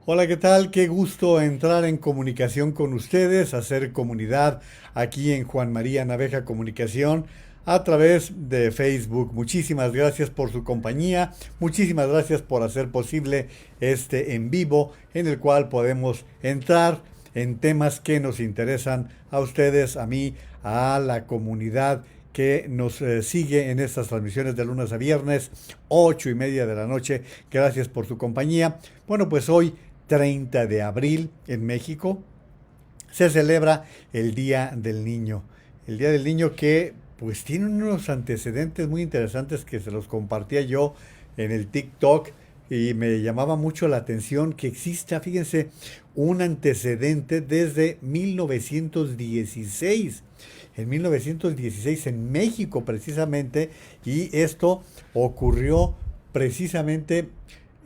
Hola, ¿qué tal? Qué gusto entrar en comunicación con ustedes, hacer comunidad aquí en Juan María Naveja Comunicación a través de Facebook. Muchísimas gracias por su compañía, muchísimas gracias por hacer posible este en vivo en el cual podemos entrar en temas que nos interesan a ustedes, a mí, a la comunidad que nos sigue en estas transmisiones de lunes a viernes, 8:30 de la noche. Gracias por su compañía. Bueno, pues hoy 30 de abril en México se celebra el Día del Niño. El Día del Niño que pues tiene unos antecedentes muy interesantes que se los compartía yo en el TikTok y me llamaba mucho la atención que exista, fíjense, un antecedente desde 1916. En 1916 en México precisamente, y esto ocurrió precisamente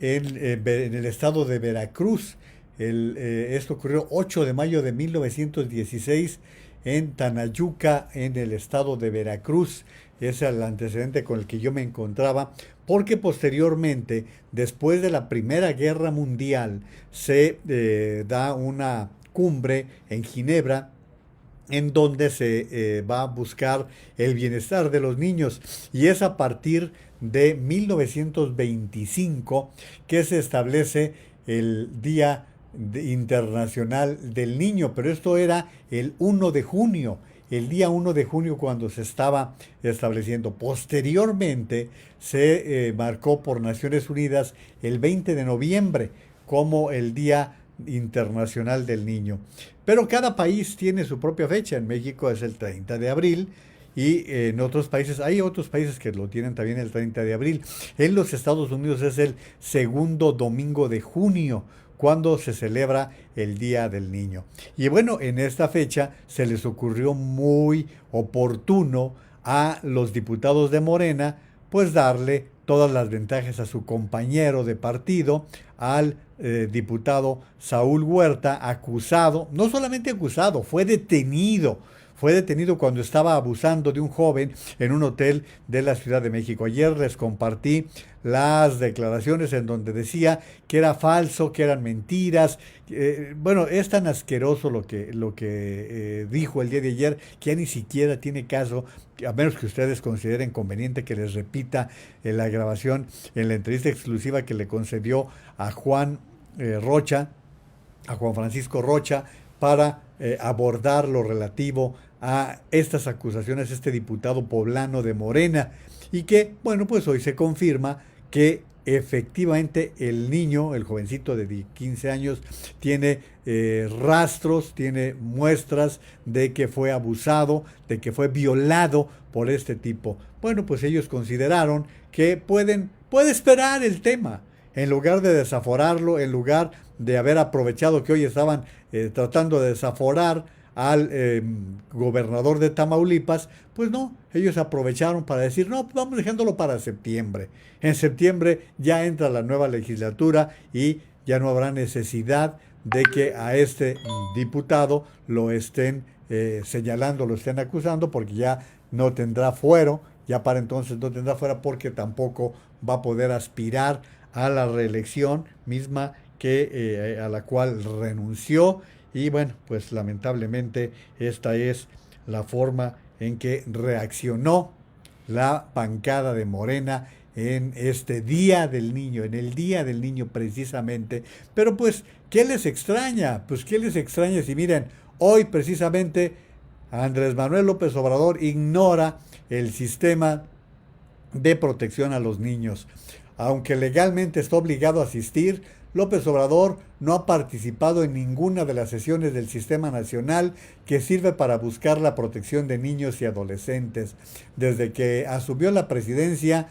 en el estado de Veracruz. Esto ocurrió 8 de mayo de 1916 en Tanayuca, en el estado de Veracruz. Ese es el antecedente con el que yo me encontraba, porque posteriormente, después de la Primera Guerra Mundial, se da una cumbre en Ginebra en donde se va a buscar el bienestar de los niños. Y es a partir de 1925 que se establece el Día Internacional del Niño, pero esto era el 1 de junio, el día 1 de junio cuando se estaba estableciendo. Posteriormente se marcó por Naciones Unidas el 20 de noviembre como el Día Internacional del Niño. Pero cada país tiene su propia fecha. En México es el 30 de abril y en otros países, hay otros países que lo tienen también el 30 de abril. En los Estados Unidos es el segundo domingo de junio cuando se celebra el Día del Niño. Y bueno, en esta fecha se les ocurrió muy oportuno a los diputados de Morena pues darle todas las ventajas a su compañero de partido, al diputado Saúl Huerta, acusado, no solamente acusado, fue detenido cuando estaba abusando de un joven en un hotel de la Ciudad de México. Ayer les compartí las declaraciones en donde decía que era falso, que eran mentiras. Bueno, es tan asqueroso lo que dijo el día de ayer que ya ni siquiera tiene caso, a menos que ustedes consideren conveniente que les repita la grabación en la entrevista exclusiva que le concedió a Juan Rocha, a Juan Francisco Rocha, para abordar lo relativo a estas acusaciones, este diputado poblano de Morena, y que, bueno, pues hoy se confirma que efectivamente el niño, el jovencito de 15 años, tiene rastros, tiene muestras de que fue abusado, de que fue violado por este tipo. Bueno, pues ellos consideraron que puede esperar el tema, en lugar de desaforarlo, en lugar de haber aprovechado que hoy estaban tratando de desaforar al gobernador de Tamaulipas, pues no, ellos aprovecharon para decir, no, vamos dejándolo para septiembre. En septiembre ya entra la nueva legislatura y ya no habrá necesidad de que a este diputado lo estén señalando, lo estén acusando, porque ya no tendrá fuero, ya para entonces no tendrá fuera porque tampoco va a poder aspirar a la reelección misma que a la cual renunció. Y bueno, pues lamentablemente esta es la forma en que reaccionó la bancada de Morena en este Día del Niño, en el Día del Niño precisamente. Pero pues, ¿qué les extraña? Pues, ¿qué les extraña si miren, hoy precisamente Andrés Manuel López Obrador ignora el sistema de protección a los niños? Aunque legalmente está obligado a asistir, López Obrador no ha participado en ninguna de las sesiones del Sistema Nacional que sirve para buscar la protección de niños y adolescentes. Desde que asumió la presidencia,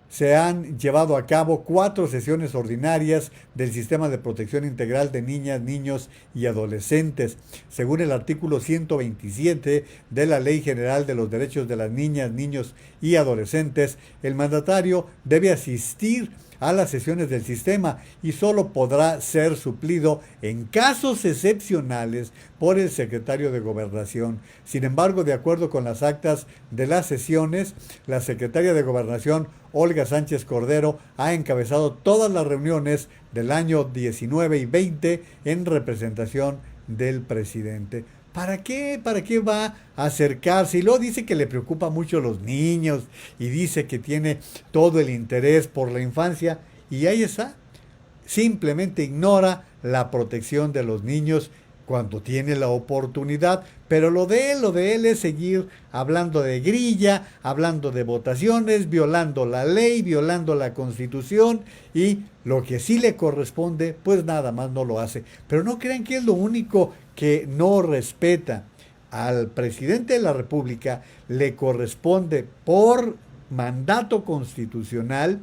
se han llevado a cabo 4 sesiones ordinarias del Sistema de Protección Integral de Niñas, Niños y Adolescentes. Según el artículo 127 de la Ley General de los Derechos de las Niñas, Niños y Adolescentes, el mandatario debe asistir a las sesiones del sistema y solo podrá ser suplido en casos excepcionales por el secretario de Gobernación. Sin embargo, de acuerdo con las actas de las sesiones, la secretaria de Gobernación, Olga Sánchez Cordero, ha encabezado todas las reuniones del año 19 y 20 en representación del presidente. ¿Para qué? ¿Para qué va a acercarse? Y luego dice que le preocupa mucho los niños y dice que tiene todo el interés por la infancia y ahí está. Simplemente ignora la protección de los niños cuando tiene la oportunidad, pero lo de él es seguir hablando de grilla, hablando de votaciones, violando la ley, violando la Constitución y lo que sí le corresponde, pues nada más no lo hace. Pero no crean que es lo único que no respeta. Al presidente de la República le corresponde por mandato constitucional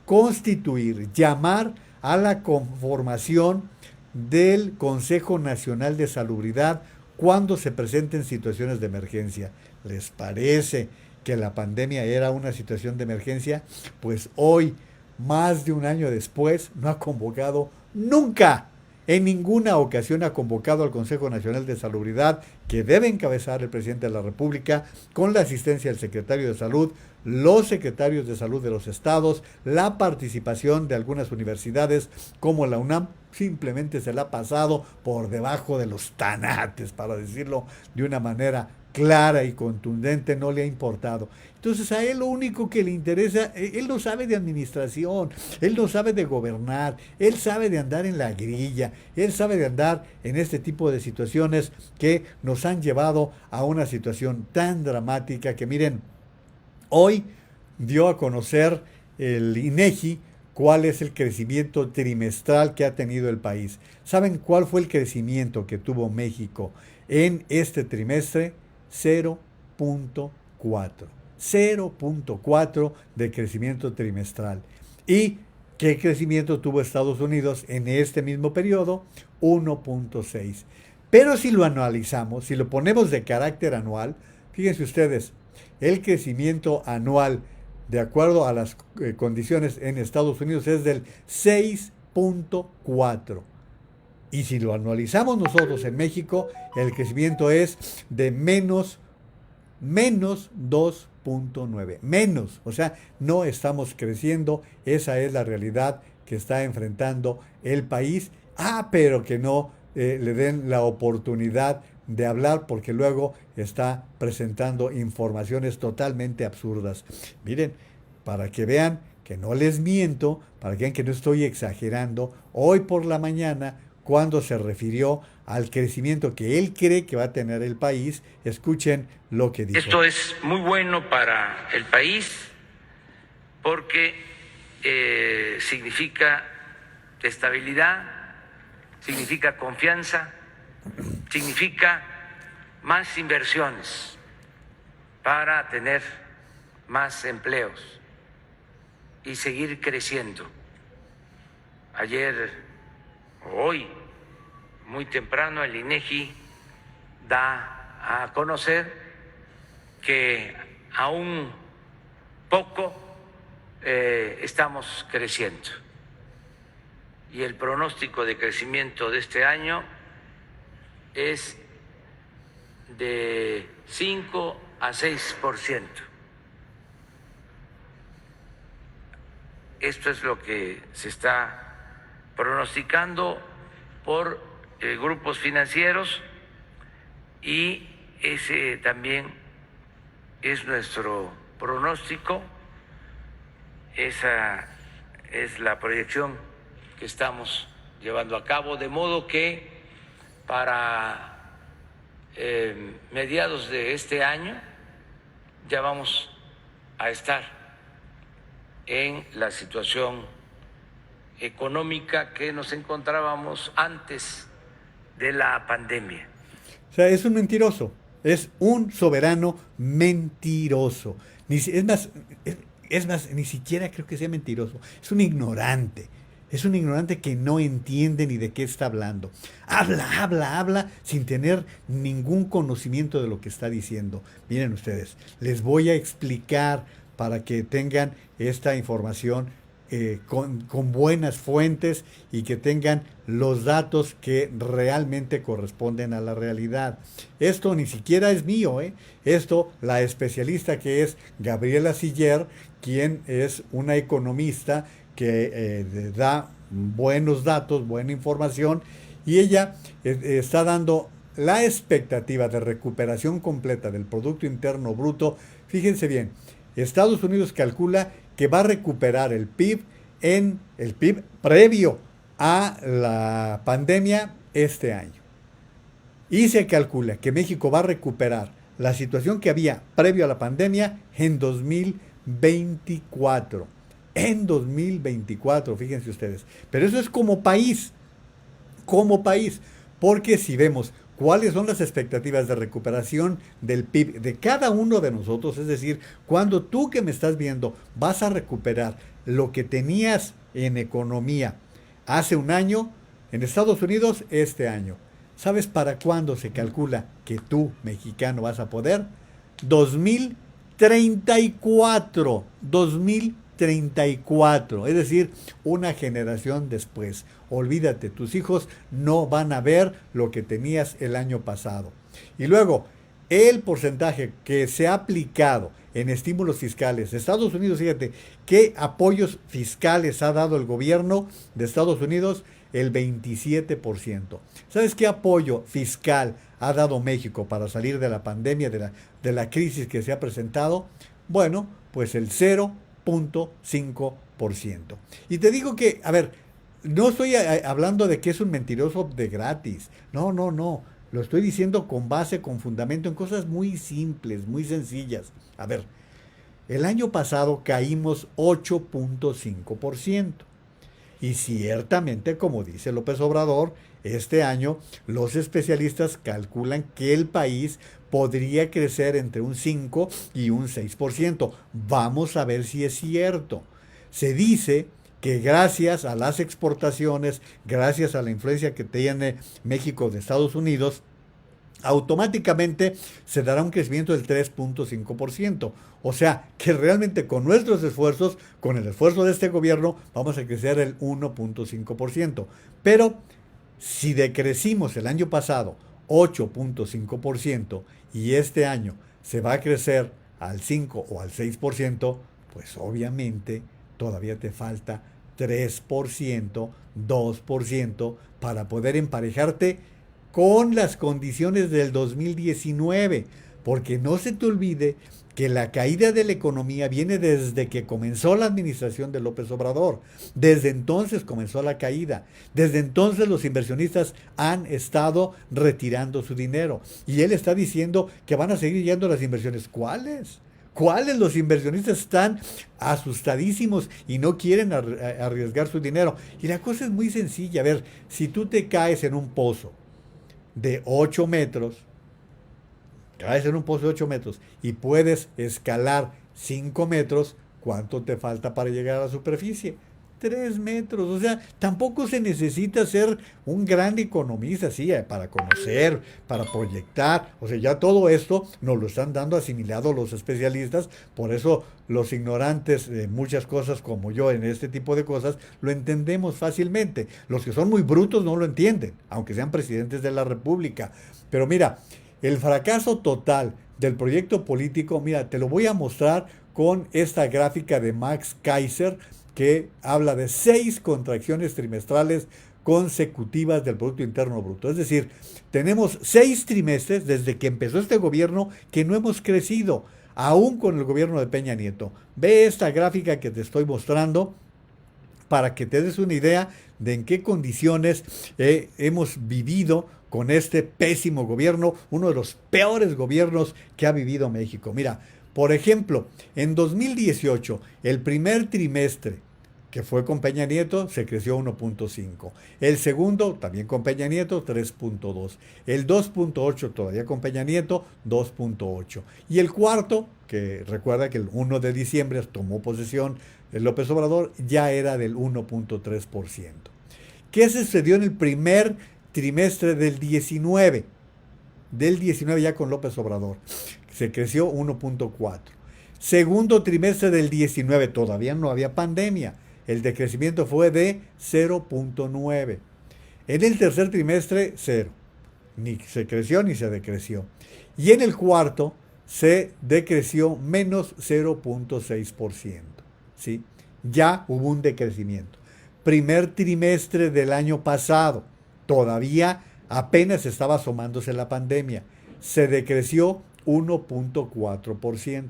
constituir, llamar a la conformación del Consejo Nacional de Salubridad cuando se presenten situaciones de emergencia. ¿Les parece que la pandemia era una situación de emergencia? Pues hoy, más de un año después, no ha convocado nunca. En ninguna ocasión ha convocado al Consejo Nacional de Salubridad, que debe encabezar el presidente de la República, con la asistencia del secretario de Salud, los secretarios de Salud de los estados, la participación de algunas universidades como la UNAM. Simplemente se la ha pasado por debajo de los tanates, para decirlo de una manera clara y contundente, no le ha importado. Entonces a él lo único que le interesa, él no sabe de administración, él no sabe de gobernar, él sabe de andar en la grilla, él sabe de andar en este tipo de situaciones que nos han llevado a una situación tan dramática que miren, hoy dio a conocer el INEGI cuál es el crecimiento trimestral que ha tenido el país. ¿Saben cuál fue el crecimiento que tuvo México en este trimestre? 0.4. 0.4 de crecimiento trimestral. ¿Y qué crecimiento tuvo Estados Unidos en este mismo periodo? 1.6. Pero si lo analizamos, si lo ponemos de carácter anual, fíjense ustedes, el crecimiento anual de acuerdo a las condiciones en Estados Unidos es del 6.4. Y si lo anualizamos nosotros en México, el crecimiento es de menos 2.9. Menos, o sea, no estamos creciendo. Esa es la realidad que está enfrentando el país. Pero que no le den la oportunidad de hablar porque luego está presentando informaciones totalmente absurdas. Miren, para que vean que no les miento, para que vean que no estoy exagerando, hoy por la mañana, cuando se refirió al crecimiento que él cree que va a tener el país, escuchen lo que dijo. Esto es muy bueno para el país porque significa estabilidad, significa confianza, significa más inversiones para tener más empleos y seguir creciendo. Ayer o hoy, muy temprano, el INEGI da a conocer que aún poco estamos creciendo y el pronóstico de crecimiento de este año es de 5 a 6%. Esto es lo que se está pronosticando por grupos financieros y ese también es nuestro pronóstico, esa es la proyección que estamos llevando a cabo, de modo que para mediados de este año ya vamos a estar en la situación económica que nos encontrábamos antes de la pandemia. O sea, es un mentiroso, es un soberano mentiroso. Es más, ni siquiera creo que sea mentiroso, es un ignorante. Es un ignorante que no entiende ni de qué está hablando. Habla sin tener ningún conocimiento de lo que está diciendo. Miren ustedes, les voy a explicar para que tengan esta información con buenas fuentes y que tengan los datos que realmente corresponden a la realidad. Esto ni siquiera es mío, ¿eh? Esto, la especialista que es Gabriela Siller, quien es una economista que da buenos datos, buena información, y ella está dando la expectativa de recuperación completa del Producto Interno Bruto. Fíjense bien, Estados Unidos calcula que va a recuperar el PIB previo a la pandemia este año. Y se calcula que México va a recuperar la situación que había previo a la pandemia en 2024. En 2024, fíjense ustedes. Pero eso es como país, porque si vemos cuáles son las expectativas de recuperación del PIB de cada uno de nosotros, es decir, cuando tú que me estás viendo vas a recuperar lo que tenías en economía hace un año, en Estados Unidos este año. ¿Sabes para cuándo se calcula que tú, mexicano, vas a poder? 2034. 2034. Es decir, una generación después. Olvídate, tus hijos no van a ver lo que tenías el año pasado. Y luego, el porcentaje que se ha aplicado en estímulos fiscales. Estados Unidos, fíjate, ¿qué apoyos fiscales ha dado el gobierno de Estados Unidos? El 27%. ¿Sabes qué apoyo fiscal ha dado México para salir de la pandemia, de la crisis que se ha presentado? Bueno, pues el 0.5%. Y te digo que, a ver, no estoy hablando de que es un mentiroso de gratis. No, no, no. Lo estoy diciendo con base, con fundamento, en cosas muy simples, muy sencillas. A ver, el año pasado caímos 8.5%. Y ciertamente, como dice López Obrador, este año los especialistas calculan que el país podría crecer entre un 5 y un 6%. Vamos a ver si es cierto. Se dice que gracias a las exportaciones, gracias a la influencia que tiene México de Estados Unidos, automáticamente se dará un crecimiento del 3.5%. O sea, que realmente con nuestros esfuerzos, con el esfuerzo de este gobierno, vamos a crecer el 1.5%. Pero si decrecimos el año pasado 8.5% y este año se va a crecer al 5 o al 6%, pues obviamente todavía te falta 3%, 2% para poder emparejarte con las condiciones del 2019, porque no se te olvide que la caída de la economía viene desde que comenzó la administración de López Obrador. Desde entonces comenzó la caída. Desde entonces los inversionistas han estado retirando su dinero. Y él está diciendo que van a seguir yendo las inversiones. ¿Cuáles? ¿Cuáles? Los inversionistas están asustadísimos y no quieren arriesgar su dinero. Y la cosa es muy sencilla. A ver, si tú te caes en un pozo de 8 metros, caes en un pozo de 8 metros y puedes escalar 5 metros, ¿cuánto te falta para llegar a la superficie? 3 metros. O sea, tampoco se necesita ser un gran economista, sí, para conocer, para proyectar. O sea, ya todo esto nos lo están dando asimilado los especialistas. Por eso los ignorantes de muchas cosas como yo en este tipo de cosas lo entendemos fácilmente. Los que son muy brutos no lo entienden, aunque sean presidentes de la República. Pero mira, el fracaso total del proyecto político, mira, te lo voy a mostrar con esta gráfica de Max Kaiser, que habla de 6 contracciones trimestrales consecutivas del Producto Interno Bruto. Es decir, tenemos 6 trimestres desde que empezó este gobierno que no hemos crecido, aún con el gobierno de Peña Nieto. Ve esta gráfica que te estoy mostrando para que te des una idea de en qué condiciones hemos vivido con este pésimo gobierno, uno de los peores gobiernos que ha vivido México. Mira, por ejemplo, en 2018, el primer trimestre, que fue con Peña Nieto, se creció 1.5. El segundo, también con Peña Nieto, 3.2. El 2.8, todavía con Peña Nieto, 2.8. Y el cuarto, que recuerda que el 1 de diciembre tomó posesión López Obrador, ya era del 1.3%. ¿Qué sucedió en el primer trimestre del 19? Del 19 ya con López Obrador. Se creció 1.4. Segundo trimestre del 19, todavía no había pandemia. el decrecimiento fue de 0.9. En el tercer trimestre, 0. Ni se creció ni se decreció. Y en el cuarto se decreció menos 0.6%. ¿Sí? Ya hubo un decrecimiento. Primer trimestre del año pasado, todavía apenas estaba asomándose la pandemia, se decreció 1.4%.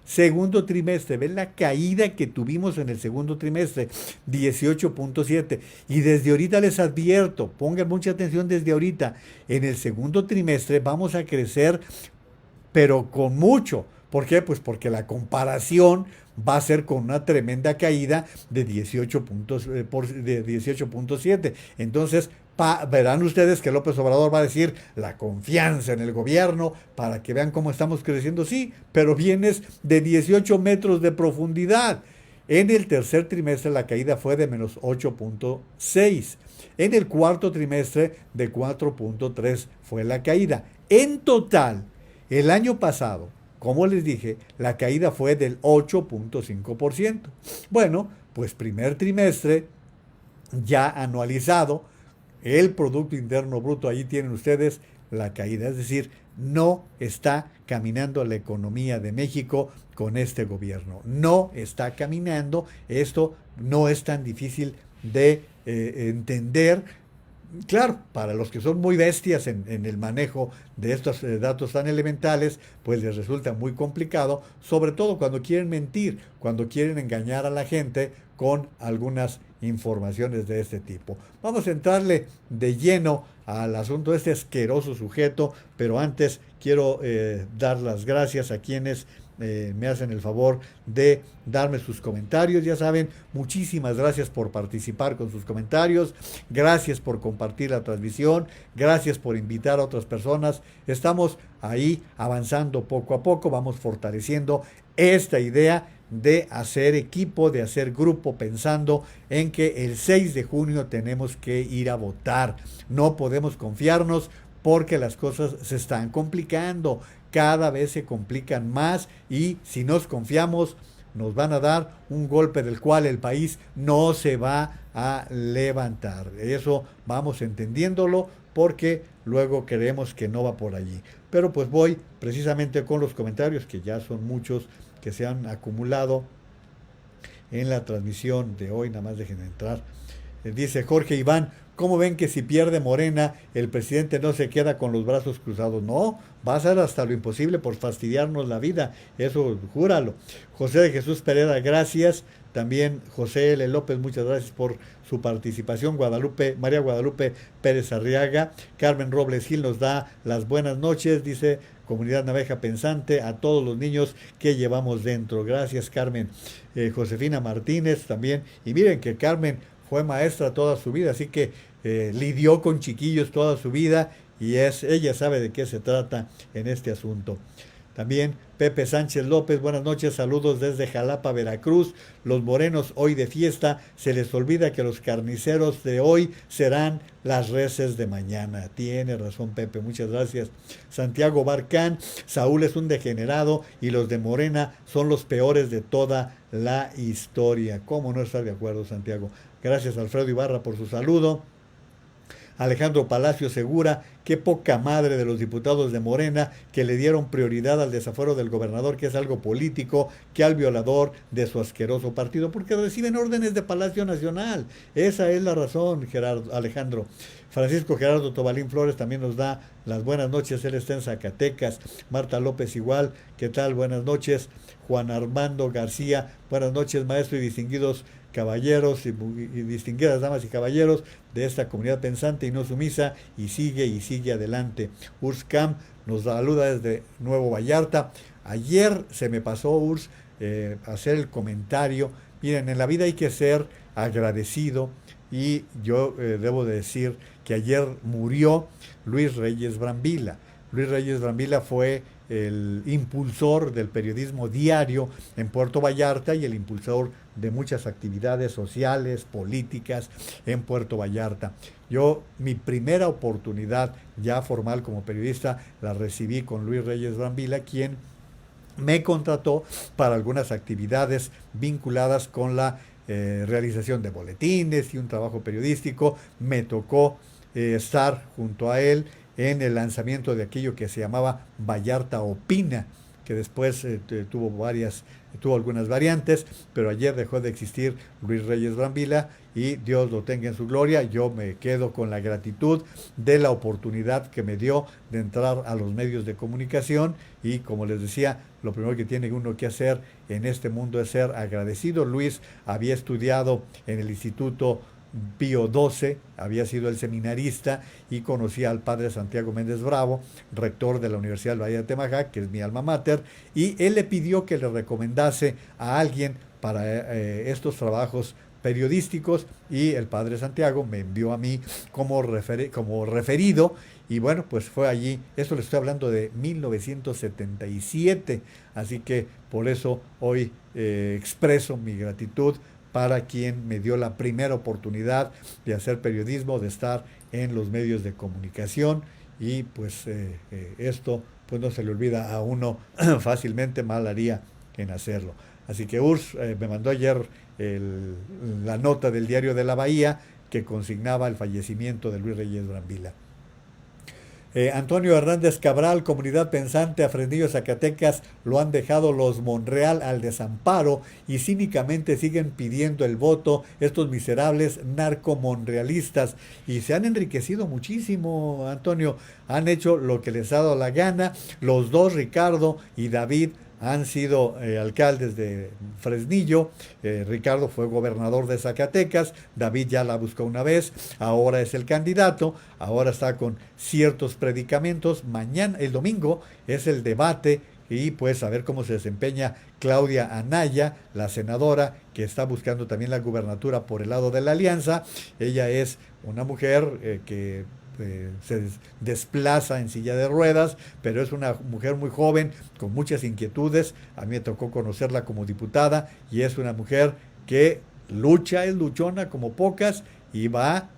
Segundo trimestre, ven la caída que tuvimos en el segundo trimestre, 18.7. Y desde ahorita les advierto, pongan mucha atención desde ahorita, en el segundo trimestre vamos a crecer, pero con mucho. ¿Por qué? Pues porque la comparación va a ser con una tremenda caída de 18.7. Entonces, verán ustedes que López Obrador va a decir la confianza en el gobierno para que vean cómo estamos creciendo. Sí, pero vienes de 18 metros de profundidad. En el tercer trimestre la caída fue de menos 8.6. En el cuarto trimestre de 4.3 fue la caída. En total, el año pasado, como les dije, la caída fue del 8.5%. Bueno, pues primer trimestre ya anualizado, el Producto Interno Bruto, ahí tienen ustedes la caída. Es decir, no está caminando la economía de México con este gobierno. No está caminando. Esto no es tan difícil de entender. Claro, para los que son muy bestias en el manejo de estos datos tan elementales, pues les resulta muy complicado, sobre todo cuando quieren mentir, cuando quieren engañar a la gente con algunas informaciones de este tipo. Vamos a entrarle de lleno al asunto de este asqueroso sujeto, pero antes quiero dar las gracias a quienes me hacen el favor de darme sus comentarios. Ya saben, muchísimas gracias por participar con sus comentarios, gracias por compartir la transmisión, gracias por invitar a otras personas. Estamos ahí avanzando poco a poco, vamos fortaleciendo esta idea de hacer equipo, de hacer grupo, pensando en que el 6 de junio tenemos que ir a votar. No podemos confiarnos porque las cosas se están complicando, cada vez se complican más y si nos confiamos nos van a dar un golpe del cual el país no se va a levantar. Eso vamos entendiéndolo porque luego creemos que no va por allí. Pero pues voy precisamente con los comentarios, que ya son muchos que se han acumulado en la transmisión de hoy. Nada más dejen entrar. Dice Jorge Iván, ¿cómo ven que si pierde Morena, el presidente no se queda con los brazos cruzados? No, va a hacer hasta lo imposible por fastidiarnos la vida, eso júralo. José de Jesús Pereira, gracias. También José L. López, muchas gracias por su participación. María Guadalupe Pérez Arriaga. Carmen Robles Gil nos da las buenas noches, dice Comunidad Naveja Pensante, a todos los niños que llevamos dentro. Gracias, Carmen. Josefina Martínez también. Y miren que Carmen fue maestra toda su vida, así que lidió con chiquillos toda su vida y ella sabe de qué se trata en este asunto. También Pepe Sánchez López, buenas noches, saludos desde Jalapa, Veracruz. Los morenos hoy de fiesta, se les olvida que los carniceros de hoy serán las reses de mañana. Tiene razón Pepe, muchas gracias. Santiago Barcán, Saúl es un degenerado y los de Morena son los peores de toda la historia. ¿Cómo no estar de acuerdo, Santiago? Gracias Alfredo Ibarra por su saludo. Alejandro Palacio Segura, qué poca madre de los diputados de Morena que le dieron prioridad al desafuero del gobernador, que es algo político, que al violador de su asqueroso partido, porque reciben órdenes de Palacio Nacional. Esa es la razón, Alejandro. Francisco Gerardo Tobalín Flores también nos da las buenas noches, él está en Zacatecas. Marta López igual, ¿qué tal? Buenas noches. Juan Armando García, buenas noches, maestro y distinguidos caballeros y distinguidas damas y caballeros de esta comunidad pensante y no sumisa, y sigue adelante. Urscam nos saluda desde Nuevo Vallarta. Ayer se me pasó, Urs, hacer el comentario. Miren, en la vida hay que ser agradecido y yo debo de decir que ayer murió Luis Reyes Brambila. Luis Reyes Brambila fue el impulsor del periodismo diario en Puerto Vallarta y el impulsor de muchas actividades sociales, políticas en Puerto Vallarta. Mi primera oportunidad ya formal como periodista la recibí con Luis Reyes Brambila, quien me contrató para algunas actividades vinculadas con la realización de boletines y un trabajo periodístico. Me tocó estar junto a él en el lanzamiento de aquello que se llamaba Vallarta Opina, que después tuvo algunas variantes, pero ayer dejó de existir Luis Reyes Brambila y Dios lo tenga en su gloria. Yo me quedo con la gratitud de la oportunidad que me dio de entrar a los medios de comunicación y, como les decía, lo primero que tiene uno que hacer en este mundo es ser agradecido. Luis había estudiado en el Instituto Pío XII, había sido el seminarista y conocía al padre Santiago Méndez Bravo, rector de la Universidad del Valle de Temajac, que es mi alma mater, y él le pidió que le recomendase a alguien para estos trabajos periodísticos y el padre Santiago me envió a mí como referido y bueno, pues fue allí, esto le estoy hablando de 1977, así que por eso hoy expreso mi gratitud para quien me dio la primera oportunidad de hacer periodismo, de estar en los medios de comunicación y pues esto pues no se le olvida a uno fácilmente, mal haría en hacerlo. Así que Urs me mandó ayer la nota del Diario de la Bahía que consignaba el fallecimiento de Luis Reyes Brambila. Antonio Hernández Cabral, Comunidad Pensante, a Fresnillo, Zacatecas, lo han dejado los Monreal al desamparo y cínicamente siguen pidiendo el voto estos miserables narcomonrealistas y se han enriquecido muchísimo, Antonio, han hecho lo que les ha dado la gana, los dos, Ricardo y David, han sido alcaldes de Fresnillo. Ricardo fue gobernador de Zacatecas, David ya la buscó una vez, ahora es el candidato, ahora está con ciertos predicamentos. Mañana, el domingo, es el debate y pues a ver cómo se desempeña Claudia Anaya, la senadora que está buscando también la gubernatura por el lado de la alianza. Ella es una mujer que se desplaza en silla de ruedas, pero es una mujer muy joven, con muchas inquietudes. A mí me tocó conocerla como diputada y es una mujer que es luchona como pocas y va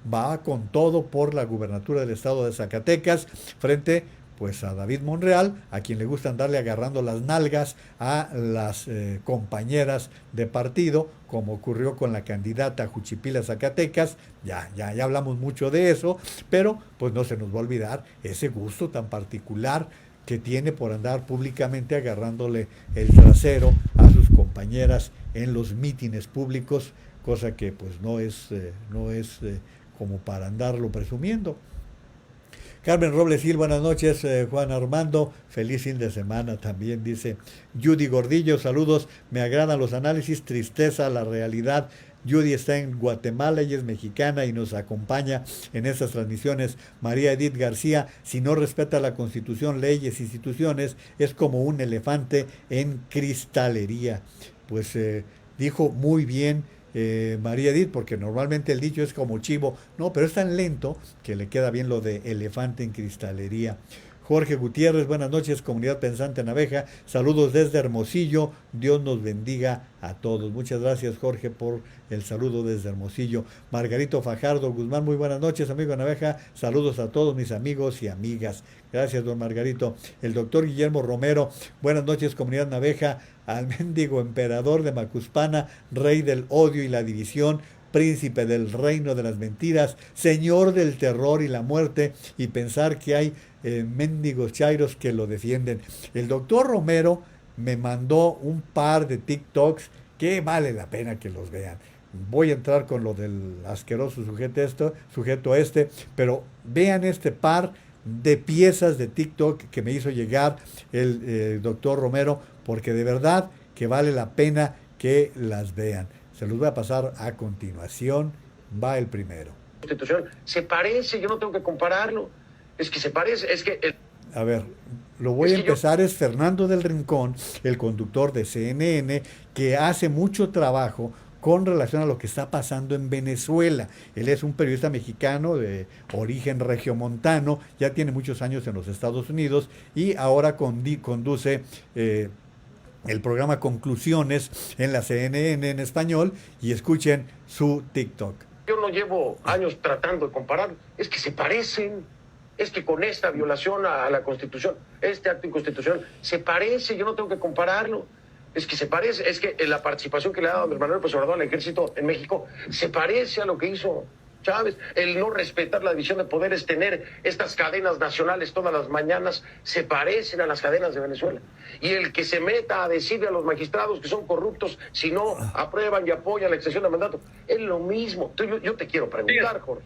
con todo por la gubernatura del estado de Zacatecas frente pues a David Monreal, a quien le gusta andarle agarrando las nalgas a las compañeras de partido, como ocurrió con la candidata Juchipila Zacatecas. Ya hablamos mucho de eso, pero pues no se nos va a olvidar ese gusto tan particular que tiene por andar públicamente agarrándole el trasero a sus compañeras en los mítines públicos, cosa que pues no es como para andarlo presumiendo. Carmen Robles Gil, buenas noches. Juan Armando, feliz fin de semana también, dice Judy Gordillo, saludos, me agradan los análisis, tristeza, la realidad. Judy está en Guatemala, ella es mexicana y nos acompaña en estas transmisiones. María Edith García, si no respeta la Constitución, leyes, instituciones, es como un elefante en cristalería. Pues dijo muy bien María Edith, porque normalmente el dicho es como chivo, no, pero es tan lento que le queda bien lo de elefante en cristalería. Jorge Gutiérrez, buenas noches, Comunidad Pensante en Abeja, saludos desde Hermosillo, Dios nos bendiga a todos. Muchas gracias, Jorge, por el saludo desde Hermosillo. Margarito Fajardo Guzmán, muy buenas noches, amigo en Abeja, saludos a todos mis amigos y amigas. Gracias, don Margarito. El doctor Guillermo Romero, buenas noches, Comunidad Naveja, al mendigo emperador de Macuspana, rey del odio y la división, príncipe del reino de las mentiras, señor del terror y la muerte, y pensar que hay mendigos chairos que lo defienden. El doctor Romero me mandó un par de TikToks que vale la pena que los vean. Voy a entrar con lo del asqueroso sujeto este, pero vean este par de piezas de TikTok que me hizo llegar el doctor Romero, porque de verdad que vale la pena que las vean. Se los voy a pasar a continuación. Va el primero. Constitución se parece, yo no tengo que compararlo. Es que se parece, es que... A ver, lo voy a empezar, es Fernando del Rincón, el conductor de CNN, que hace mucho trabajo con relación a lo que está pasando en Venezuela. Él es un periodista mexicano de origen regiomontano, ya tiene muchos años en los Estados Unidos y ahora conduce el programa Conclusiones en la CNN en español, y escuchen su TikTok. Yo no llevo años tratando de comparar, es que se parecen. Es que con esta violación a la Constitución, este acto inconstitucional, se parece, yo no tengo que compararlo. Es que se parece, es que la participación que le ha dado Andrés Manuel López Obrador al ejército en México se parece a lo que hizo Chávez. El no respetar la división de poderes, tener estas cadenas nacionales todas las mañanas, se parecen a las cadenas de Venezuela. Y el que se meta a decirle a los magistrados que son corruptos si no aprueban y apoyan la extensión de mandato, es lo mismo. Entonces, yo te quiero preguntar, Jorge.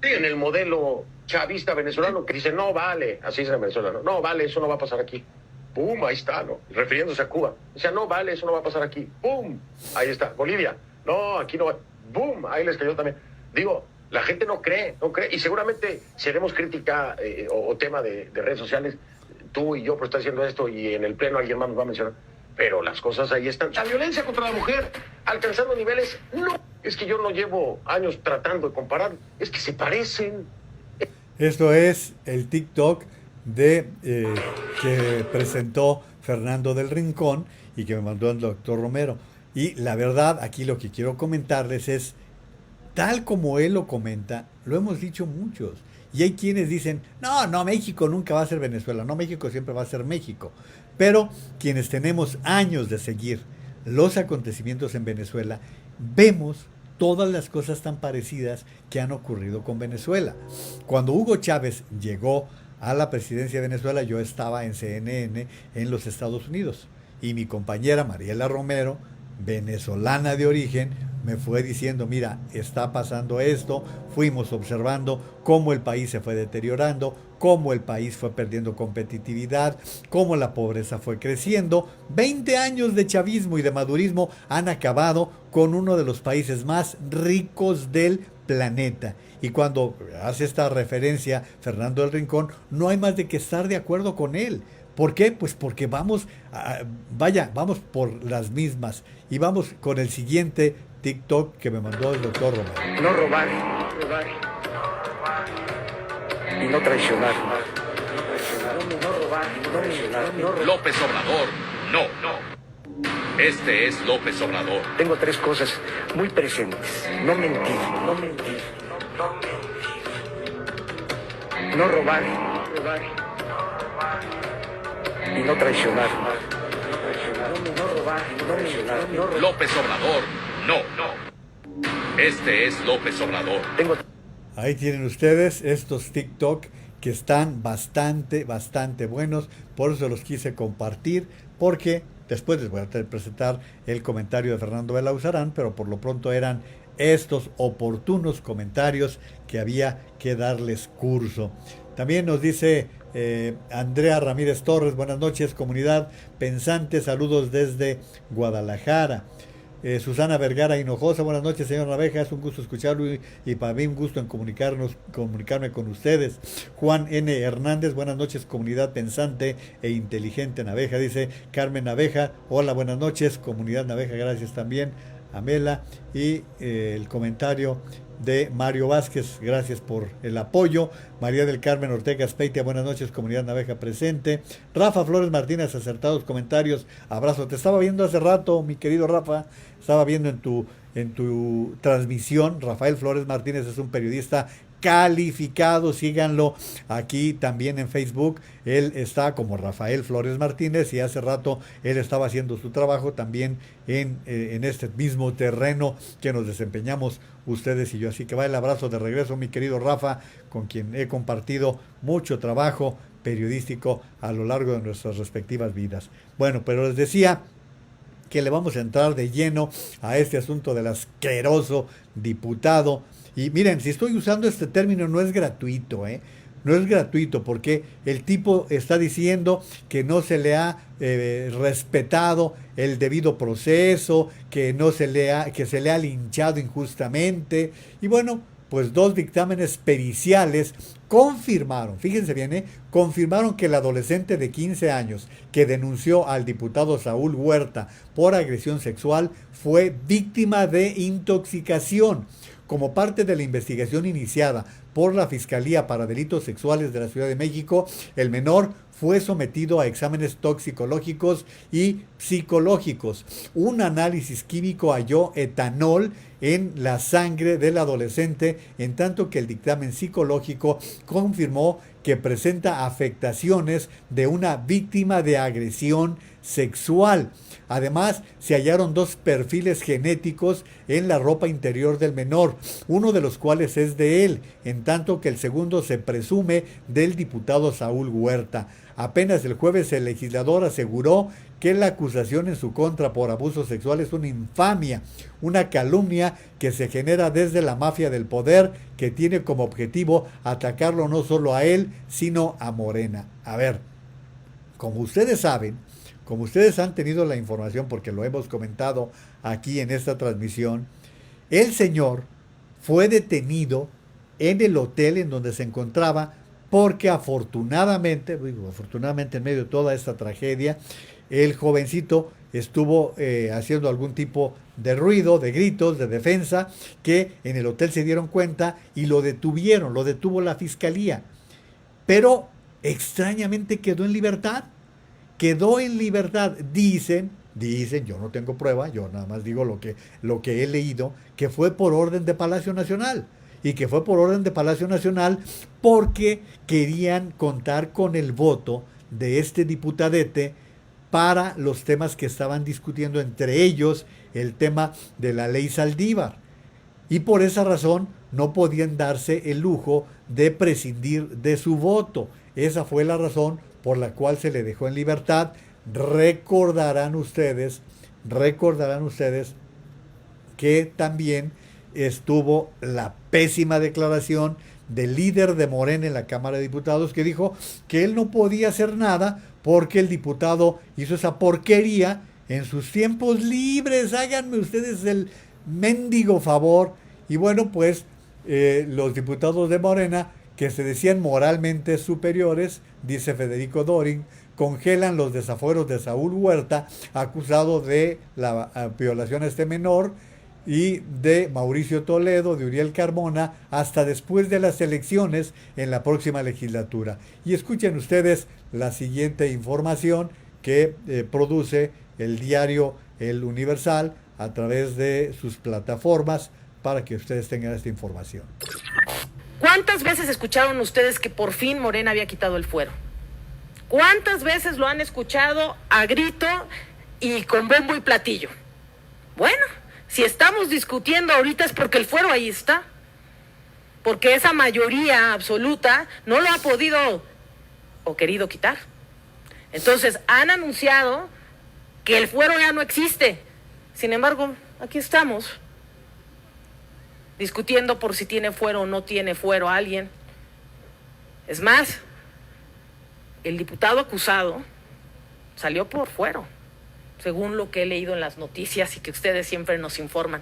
En el modelo chavista venezolano que dice, no vale, así es en Venezuela, no vale, eso no va a pasar aquí. ¡Pum! Ahí está, ¿no? Refiriéndose a Cuba. O sea, no vale, eso no va a pasar aquí. ¡Pum! Ahí está. Bolivia. No, aquí no va. ¡Pum! Ahí les cayó también. Digo, la gente no cree. Y seguramente seremos crítica o tema de redes sociales, tú y yo por estar haciendo esto y en el pleno alguien más nos va a mencionar. Pero las cosas ahí están. La violencia contra la mujer alcanzando niveles, no. Es que yo no llevo años tratando de comparar. Es que se parecen. Esto es el TikTok que presentó Fernando del Rincón y que me mandó el doctor Romero. Y la verdad, aquí lo que quiero comentarles es, tal como él lo comenta, lo hemos dicho muchos. Y hay quienes dicen, no, México nunca va a ser Venezuela, no, México siempre va a ser México. Pero quienes tenemos años de seguir los acontecimientos en Venezuela, vemos todas las cosas tan parecidas que han ocurrido con Venezuela. Cuando Hugo Chávez llegó a la presidencia de Venezuela, yo estaba en CNN en los Estados Unidos y mi compañera Mariela Romero, venezolana de origen, me fue diciendo, mira, está pasando esto, fuimos observando cómo el país se fue deteriorando, cómo el país fue perdiendo competitividad, cómo la pobreza fue creciendo. 20 años de chavismo y de madurismo han acabado con uno de los países más ricos del planeta. Y cuando hace esta referencia Fernando del Rincón, no hay más de que estar de acuerdo con él. ¿Por qué? Pues porque vamos por las mismas. Y vamos con el siguiente TikTok que me mandó el doctor Romero. No robar, y no traicionar. López Obrador, no. Este es López Obrador. Tengo tres cosas muy presentes. No mentir. No robar. Y no traicionar. López Obrador, no. Este es López Obrador. Ahí tienen ustedes estos TikTok que están bastante buenos. Por eso los quise compartir, porque después les voy a presentar el comentario de Fernando Belauzarán, pero por lo pronto eran estos oportunos comentarios que había que darles curso. También nos dice Andrea Ramírez Torres, buenas noches, comunidad pensante, saludos desde Guadalajara. Susana Vergara Hinojosa, buenas noches, señor Naveja, es un gusto escucharlo y para mí un gusto en comunicarme con ustedes. Juan N. Hernández, buenas noches, comunidad pensante e inteligente Naveja, dice Carmen Naveja, hola, buenas noches, comunidad Naveja, gracias también, Amela, y el comentario de Mario Vázquez, gracias por el apoyo. María del Carmen Ortega Speitia, buenas noches, comunidad Naveja presente. Rafa Flores Martínez, acertados comentarios, abrazo. Te estaba viendo hace rato, mi querido Rafa, estaba viendo en tu transmisión. Rafael Flores Martínez es un periodista calificado, síganlo aquí también en Facebook. Él está como Rafael Flores Martínez y hace rato él estaba haciendo su trabajo también en este mismo terreno que nos desempeñamos ustedes y yo. Así que va el abrazo de regreso, mi querido Rafa, con quien he compartido mucho trabajo periodístico a lo largo de nuestras respectivas vidas. Bueno, pero les decía que le vamos a entrar de lleno a este asunto del asqueroso diputado. Y miren, si estoy usando este término no es gratuito, no es gratuito porque el tipo está diciendo que no se le ha respetado el debido proceso, que se le ha linchado injustamente. Y bueno, pues 2 dictámenes periciales confirmaron, fíjense bien, confirmaron que el adolescente de 15 años que denunció al diputado Saúl Huerta por agresión sexual fue víctima de intoxicación. Como parte de la investigación iniciada por la Fiscalía para Delitos Sexuales de la Ciudad de México, el menor fue sometido a exámenes toxicológicos y psicológicos. Un análisis químico halló etanol en la sangre del adolescente, en tanto que el dictamen psicológico confirmó que presenta afectaciones de una víctima de agresión sexual. Además, se hallaron 2 perfiles genéticos en la ropa interior del menor, uno de los cuales es de él, en tanto que el segundo se presume del diputado Saúl Huerta. Apenas el jueves el legislador aseguró que la acusación en su contra por abuso sexual es una infamia, una calumnia que se genera desde la mafia del poder, que tiene como objetivo atacarlo no solo a él, sino a Morena. A ver, como ustedes saben, como ustedes han tenido la información, porque lo hemos comentado aquí en esta transmisión, el señor fue detenido en el hotel en donde se encontraba, porque afortunadamente en medio de toda esta tragedia, el jovencito estuvo haciendo algún tipo de ruido, de gritos, de defensa, que en el hotel se dieron cuenta y lo detuvieron, lo detuvo la fiscalía. Pero extrañamente quedó en libertad. Quedó en libertad, dicen, yo no tengo prueba, yo nada más digo lo que he leído, que fue por orden de Palacio Nacional, y que fue por orden de Palacio Nacional porque querían contar con el voto de este diputadete para los temas que estaban discutiendo, entre ellos el tema de la ley Saldívar. Y por esa razón no podían darse el lujo de prescindir de su voto. Esa fue la razón por la cual se le dejó en libertad. Recordarán ustedes que también estuvo la pésima declaración del líder de Morena en la Cámara de Diputados, que dijo que él no podía hacer nada porque el diputado hizo esa porquería en sus tiempos libres. Háganme ustedes el mendigo favor. Y bueno, pues los diputados de Morena, que se decían moralmente superiores, dice Federico Dorin, congelan los desafueros de Saúl Huerta, acusado de la violación a este menor, y de Mauricio Toledo, de Uriel Carmona, hasta después de las elecciones en la próxima legislatura. Y escuchen ustedes la siguiente información que produce el diario El Universal a través de sus plataformas, para que ustedes tengan esta información. ¿Cuántas veces escucharon ustedes que por fin Morena había quitado el fuero? ¿Cuántas veces lo han escuchado a grito y con bombo y platillo? Bueno, si estamos discutiendo ahorita es porque el fuero ahí está. Porque esa mayoría absoluta no lo ha podido o querido quitar. Entonces han anunciado que el fuero ya no existe. Sin embargo, aquí estamos discutiendo por si tiene fuero o no tiene fuero alguien. Es más, el diputado acusado salió por fuero, según lo que he leído en las noticias y que ustedes siempre nos informan.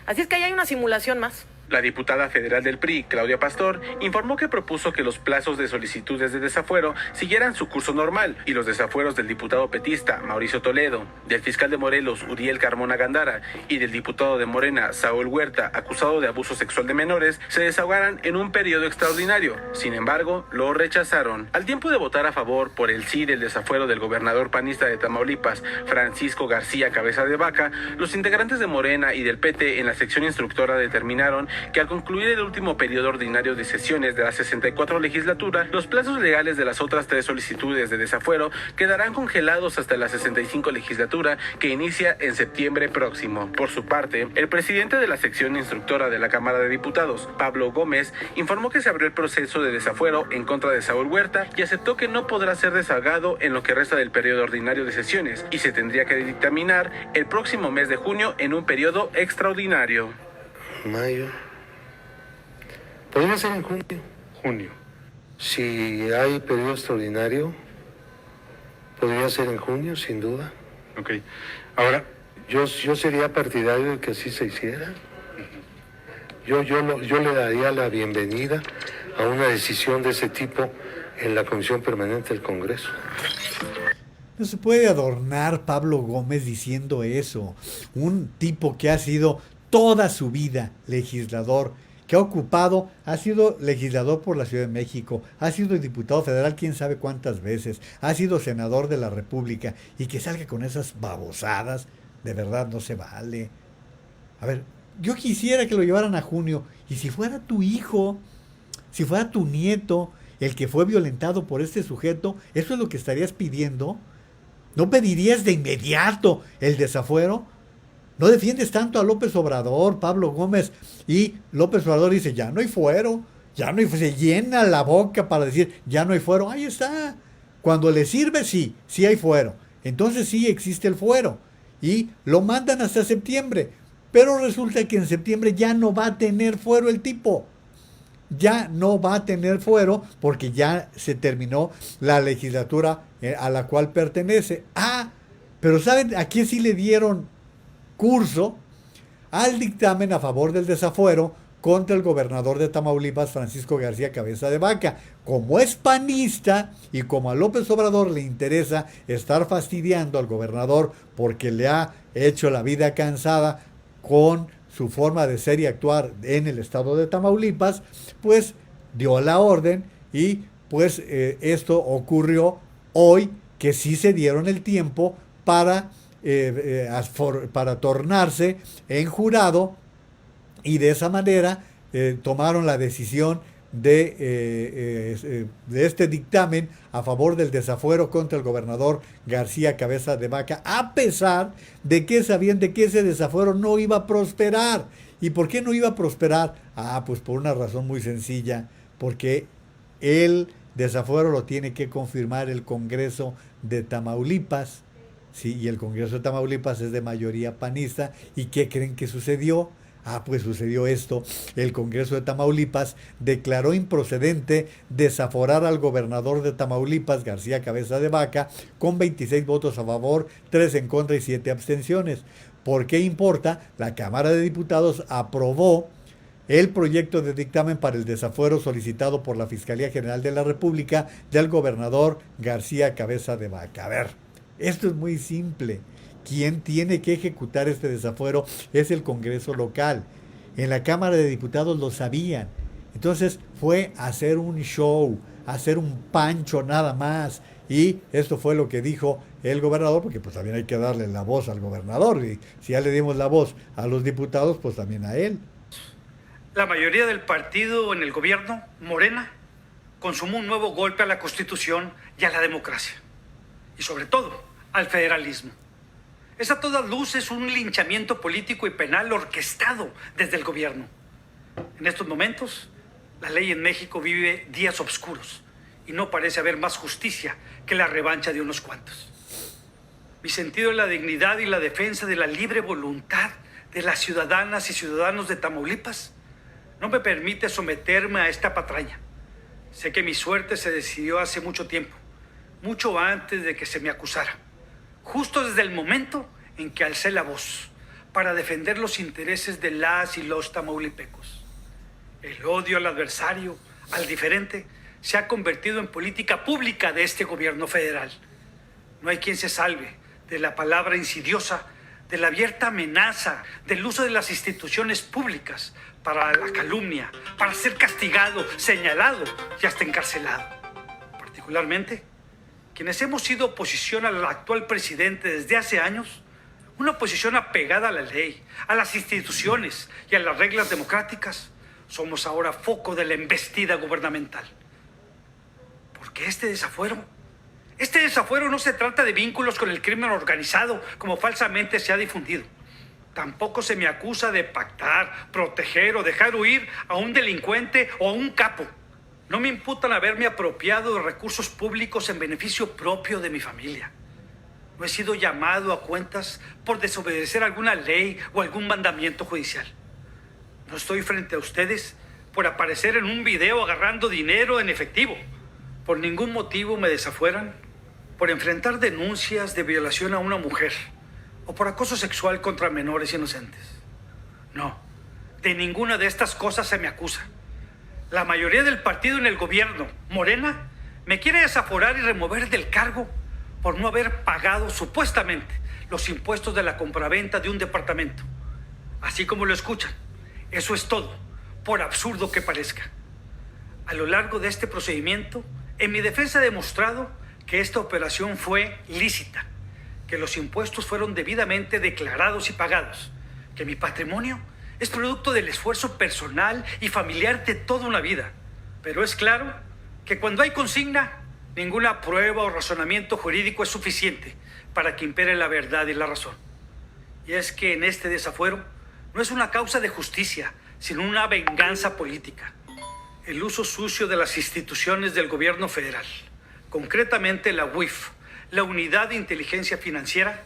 Así es que ahí hay una simulación más. La diputada federal del PRI, Claudia Pastor, informó que propuso que los plazos de solicitudes de desafuero siguieran su curso normal y los desafueros del diputado petista Mauricio Toledo, del fiscal de Morelos Uriel Carmona Gándara y del diputado de Morena Saúl Huerta, acusado de abuso sexual de menores, se desahogaran en un periodo extraordinario. Sin embargo, lo rechazaron. Al tiempo de votar a favor por el sí del desafuero del gobernador panista de Tamaulipas, Francisco García Cabeza de Vaca, los integrantes de Morena y del PT en la sección instructora determinaron que al concluir el último periodo ordinario de sesiones de la 64 legislatura, los plazos legales de las otras 3 solicitudes de desafuero quedarán congelados hasta la 65 legislatura, que inicia en septiembre próximo. Por su parte, el presidente de la sección instructora de la Cámara de Diputados, Pablo Gómez, informó que se abrió el proceso de desafuero en contra de Saúl Huerta y aceptó que no podrá ser desahogado en lo que resta del periodo ordinario de sesiones y se tendría que dictaminar el próximo mes de junio en un periodo extraordinario. Mayo. Podría ser en junio. Junio. Si hay periodo extraordinario, podría ser en junio, sin duda. Ok. Ahora, Yo sería partidario de que así se hiciera. Yo le daría la bienvenida a una decisión de ese tipo en la Comisión Permanente del Congreso. No se puede adornar Pablo Gómez diciendo eso. Un tipo que ha sido toda su vida legislador, que ha sido legislador por la Ciudad de México, ha sido diputado federal quién sabe cuántas veces, ha sido senador de la República, y que salga con esas babosadas, de verdad no se vale. A ver, yo quisiera que lo llevaran a junio, y si fuera tu hijo, si fuera tu nieto, el que fue violentado por este sujeto, ¿eso es lo que estarías pidiendo? ¿No pedirías de inmediato el desafuero? ¿No defiendes tanto a López Obrador, Pablo Gómez? Y López Obrador dice, ya no hay fuero, ya no hay, se llena la boca para decir, ya no hay fuero. Ahí está. Cuando le sirve, sí, sí hay fuero. Entonces sí existe el fuero. Y lo mandan hasta septiembre. Pero resulta que en septiembre ya no va a tener fuero el tipo. Ya no va a tener fuero porque ya se terminó la legislatura a la cual pertenece. Pero ¿saben a quién sí le dieron curso? Al dictamen a favor del desafuero contra el gobernador de Tamaulipas, Francisco García Cabeza de Vaca. Como es panista y como a López Obrador le interesa estar fastidiando al gobernador porque le ha hecho la vida cansada con su forma de ser y actuar en el estado de Tamaulipas, pues dio la orden y pues esto ocurrió hoy, que sí se dieron el tiempo para tornarse en jurado y de esa manera tomaron la decisión de este dictamen a favor del desafuero contra el gobernador García Cabeza de Vaca, a pesar de que sabían de que ese desafuero no iba a prosperar. ¿Y por qué no iba a prosperar? Pues por una razón muy sencilla, porque el desafuero lo tiene que confirmar el Congreso de Tamaulipas, ¿sí? Y el Congreso de Tamaulipas es de mayoría panista. ¿Y qué creen que sucedió? Pues sucedió esto. El Congreso de Tamaulipas declaró improcedente desaforar al gobernador de Tamaulipas, García Cabeza de Vaca, con 26 votos a favor, 3 en contra y 7 abstenciones. ¿Por qué importa? La Cámara de Diputados aprobó el proyecto de dictamen para el desafuero solicitado por la Fiscalía General de la República del gobernador García Cabeza de Vaca. A ver, esto es muy simple. Quien tiene que ejecutar este desafuero es el Congreso local. En la Cámara de Diputados lo sabían. Entonces fue hacer un show, hacer un pancho nada más. Y esto fue lo que dijo el gobernador, porque pues también hay que darle la voz al gobernador. Y si ya le dimos la voz a los diputados, pues también a él. La mayoría del partido en el gobierno, Morena, consumó un nuevo golpe a la Constitución y a la democracia. Y sobre todo, al federalismo. Es a todas luces un linchamiento político y penal orquestado desde el gobierno. En estos momentos, la ley en México vive días oscuros y no parece haber más justicia que la revancha de unos cuantos. Mi sentido de la dignidad y la defensa de la libre voluntad de las ciudadanas y ciudadanos de Tamaulipas no me permite someterme a esta patraña. Sé que mi suerte se decidió hace mucho tiempo, mucho antes de que se me acusara. Justo desde el momento en que alcé la voz para defender los intereses de las y los tamaulipecos. El odio al adversario, al diferente, se ha convertido en política pública de este gobierno federal. No hay quien se salve de la palabra insidiosa, de la abierta amenaza, del uso de las instituciones públicas para la calumnia, para ser castigado, señalado y hasta encarcelado. Particularmente, quienes hemos sido oposición al actual presidente desde hace años, una oposición apegada a la ley, a las instituciones y a las reglas democráticas, somos ahora foco de la embestida gubernamental. Porque este desafuero no se trata de vínculos con el crimen organizado, como falsamente se ha difundido. Tampoco se me acusa de pactar, proteger o dejar huir a un delincuente o a un capo. No me imputan haberme apropiado de recursos públicos en beneficio propio de mi familia. No he sido llamado a cuentas por desobedecer alguna ley o algún mandamiento judicial. No estoy frente a ustedes por aparecer en un video agarrando dinero en efectivo. Por ningún motivo me desafueran por enfrentar denuncias de violación a una mujer o por acoso sexual contra menores inocentes. No, de ninguna de estas cosas se me acusa. La mayoría del partido en el gobierno, Morena, me quiere desaforar y remover del cargo por no haber pagado supuestamente los impuestos de la compraventa de un departamento. Así como lo escuchan, eso es todo, por absurdo que parezca. A lo largo de este procedimiento, en mi defensa he demostrado que esta operación fue lícita, que los impuestos fueron debidamente declarados y pagados, que mi patrimonio es producto del esfuerzo personal y familiar de toda una vida. Pero es claro que cuando hay consigna, ninguna prueba o razonamiento jurídico es suficiente para que impere la verdad y la razón. Y es que en este desafuero no es una causa de justicia, sino una venganza política. El uso sucio de las instituciones del gobierno federal, concretamente la UIF, la Unidad de Inteligencia Financiera,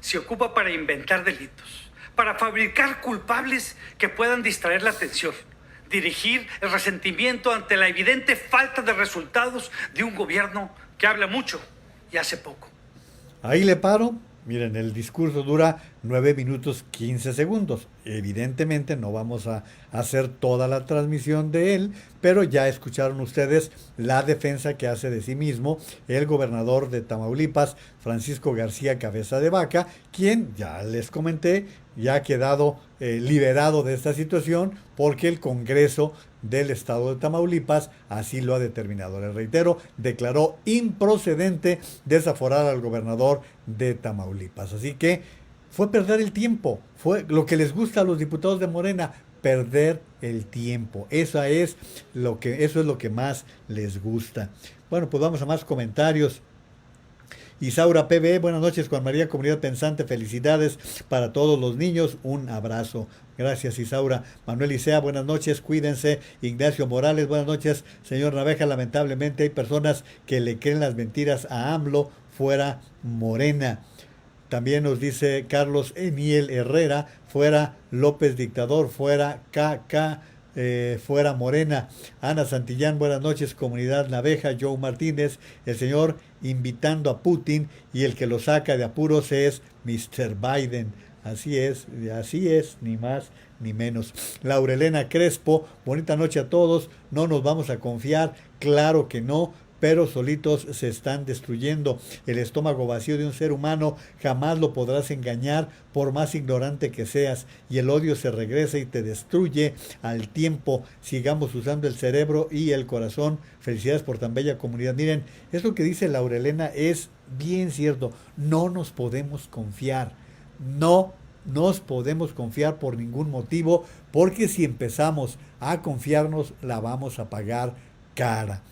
se ocupa para inventar delitos, para fabricar culpables que puedan distraer la atención, dirigir el resentimiento ante la evidente falta de resultados de un gobierno que habla mucho y hace poco. Ahí le paro. Miren, el discurso dura 9 minutos 15 segundos. Evidentemente no vamos a hacer toda la transmisión de él, pero ya escucharon ustedes la defensa que hace de sí mismo el gobernador de Tamaulipas, Francisco García Cabeza de Vaca, quien, ya les comenté, ya ha quedado liberado de esta situación porque el Congreso del Estado de Tamaulipas así lo ha determinado. Les reitero, declaró improcedente desaforar al gobernador de Tamaulipas. Así que fue perder el tiempo, fue lo que les gusta a los diputados de Morena, perder el tiempo. Eso es lo que más les gusta. Bueno, pues vamos a más comentarios. Isaura PB, buenas noches, Juan María, comunidad pensante, felicidades para todos los niños, un abrazo. Gracias, Isaura. Manuel Isea, buenas noches, cuídense. Ignacio Morales, buenas noches. Señor Naveja, lamentablemente hay personas que le creen las mentiras a AMLO, fuera Morena. También nos dice Carlos Eniel Herrera, fuera López Dictador, fuera KK, fuera Morena. Ana Santillán, buenas noches, comunidad Naveja. Joe Martínez, el señor invitando a Putin y el que lo saca de apuros es Mr. Biden. Así es, ni más ni menos. Laurelena Crespo, bonita noche a todos, no nos vamos a confiar, claro que no, pero solitos se están destruyendo. El estómago vacío de un ser humano jamás lo podrás engañar por más ignorante que seas, y el odio se regresa y te destruye al tiempo. Sigamos usando el cerebro y el corazón. Felicidades por tan bella comunidad. Miren, eso que dice Laurelena es bien cierto. No nos podemos confiar. No nos podemos confiar por ningún motivo, porque si empezamos a confiarnos la vamos a pagar cara.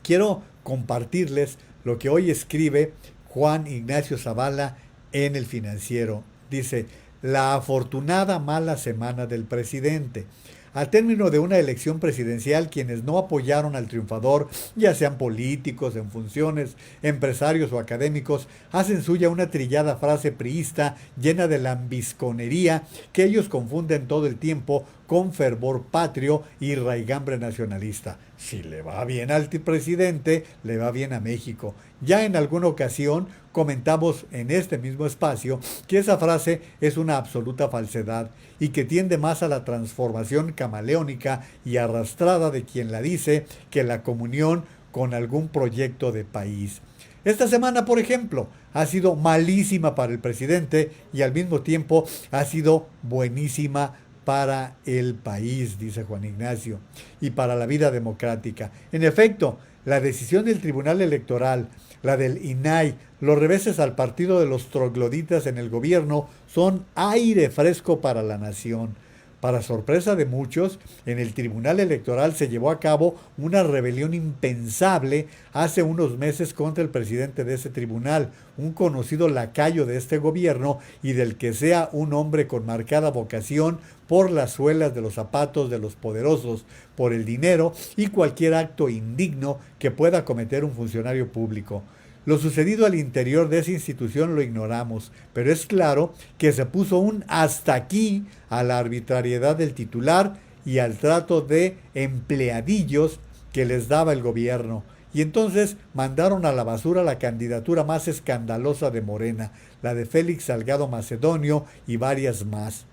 Quiero compartirles lo que hoy escribe Juan Ignacio Zavala en El Financiero. Dice: la afortunada mala semana del presidente. Al término de una elección presidencial, quienes no apoyaron al triunfador, ya sean políticos, en funciones, empresarios o académicos, hacen suya una trillada frase priista llena de lambisconería que ellos confunden todo el tiempo con fervor patrio y raigambre nacionalista. Si le va bien al presidente, le va bien a México. Ya en alguna ocasión comentamos en este mismo espacio que esa frase es una absoluta falsedad y que tiende más a la transformación camaleónica y arrastrada de quien la dice que la comunión con algún proyecto de país. Esta semana, por ejemplo, ha sido malísima para el presidente y al mismo tiempo ha sido buenísima para el país, dice Juan Ignacio, y para la vida democrática. En efecto, la decisión del Tribunal Electoral, la del INAI, los reveses al partido de los trogloditas en el gobierno son aire fresco para la nación. Para sorpresa de muchos, en el Tribunal Electoral se llevó a cabo una rebelión impensable hace unos meses contra el presidente de ese tribunal, un conocido lacayo de este gobierno y del que sea un hombre con marcada vocación por las suelas de los zapatos de los poderosos, por el dinero y cualquier acto indigno que pueda cometer un funcionario público. Lo sucedido al interior de esa institución lo ignoramos, pero es claro que se puso un hasta aquí a la arbitrariedad del titular y al trato de empleadillos que les daba el gobierno. Y entonces mandaron a la basura la candidatura más escandalosa de Morena, la de Félix Salgado Macedonio y varias más.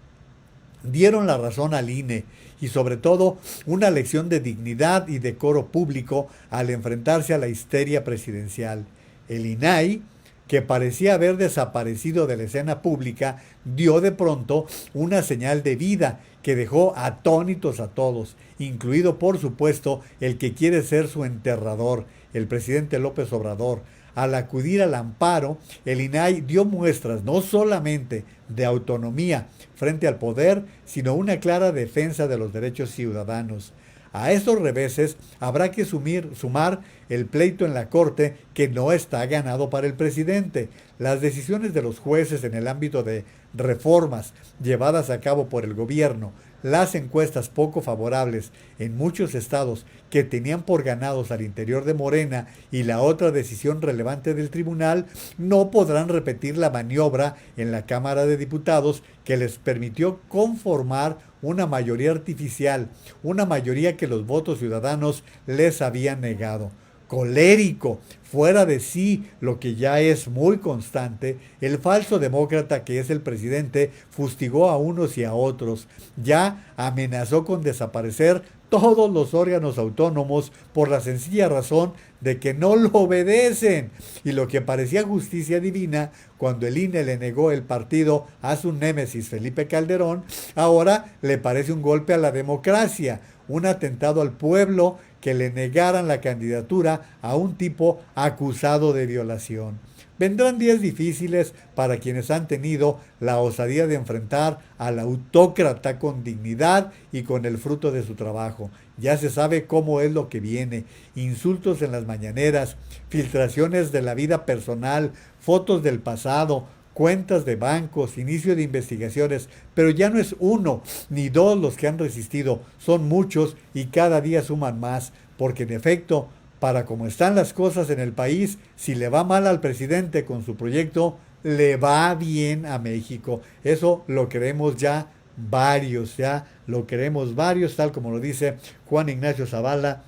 Dieron la razón al INE y sobre todo una lección de dignidad y decoro público al enfrentarse a la histeria presidencial. El INAI, que parecía haber desaparecido de la escena pública, dio de pronto una señal de vida que dejó atónitos a todos, incluido por supuesto el que quiere ser su enterrador, el presidente López Obrador. Al acudir al amparo, el INAI dio muestras no solamente de autonomía frente al poder, sino una clara defensa de los derechos ciudadanos. A esos reveses habrá que sumar el pleito en la Corte, que no está ganado para el presidente. Las decisiones de los jueces en el ámbito de reformas llevadas a cabo por el gobierno, las encuestas poco favorables en muchos estados que tenían por ganados al interior de Morena y la otra decisión relevante del tribunal, no podrán repetir la maniobra en la Cámara de Diputados que les permitió conformar una mayoría artificial, una mayoría que los votos ciudadanos les habían negado. Colérico, fuera de sí, lo que ya es muy constante, el falso demócrata que es el presidente fustigó a unos y a otros, ya amenazó con desaparecer todos los órganos autónomos por la sencilla razón de que no lo obedecen. Y lo que parecía justicia divina, cuando el INE le negó el partido a su némesis Felipe Calderón, ahora le parece un golpe a la democracia, un atentado al pueblo que le negaran la candidatura a un tipo acusado de violación. Vendrán días difíciles para quienes han tenido la osadía de enfrentar al autócrata con dignidad y con el fruto de su trabajo. Ya se sabe cómo es lo que viene: insultos en las mañaneras, filtraciones de la vida personal, fotos del pasado, cuentas de bancos, inicio de investigaciones, pero ya no es uno ni dos los que han resistido, son muchos y cada día suman más, porque en efecto, para como están las cosas en el país, si le va mal al presidente con su proyecto, le va bien a México. Eso lo creemos ya varios, tal como lo dice Juan Ignacio Zavala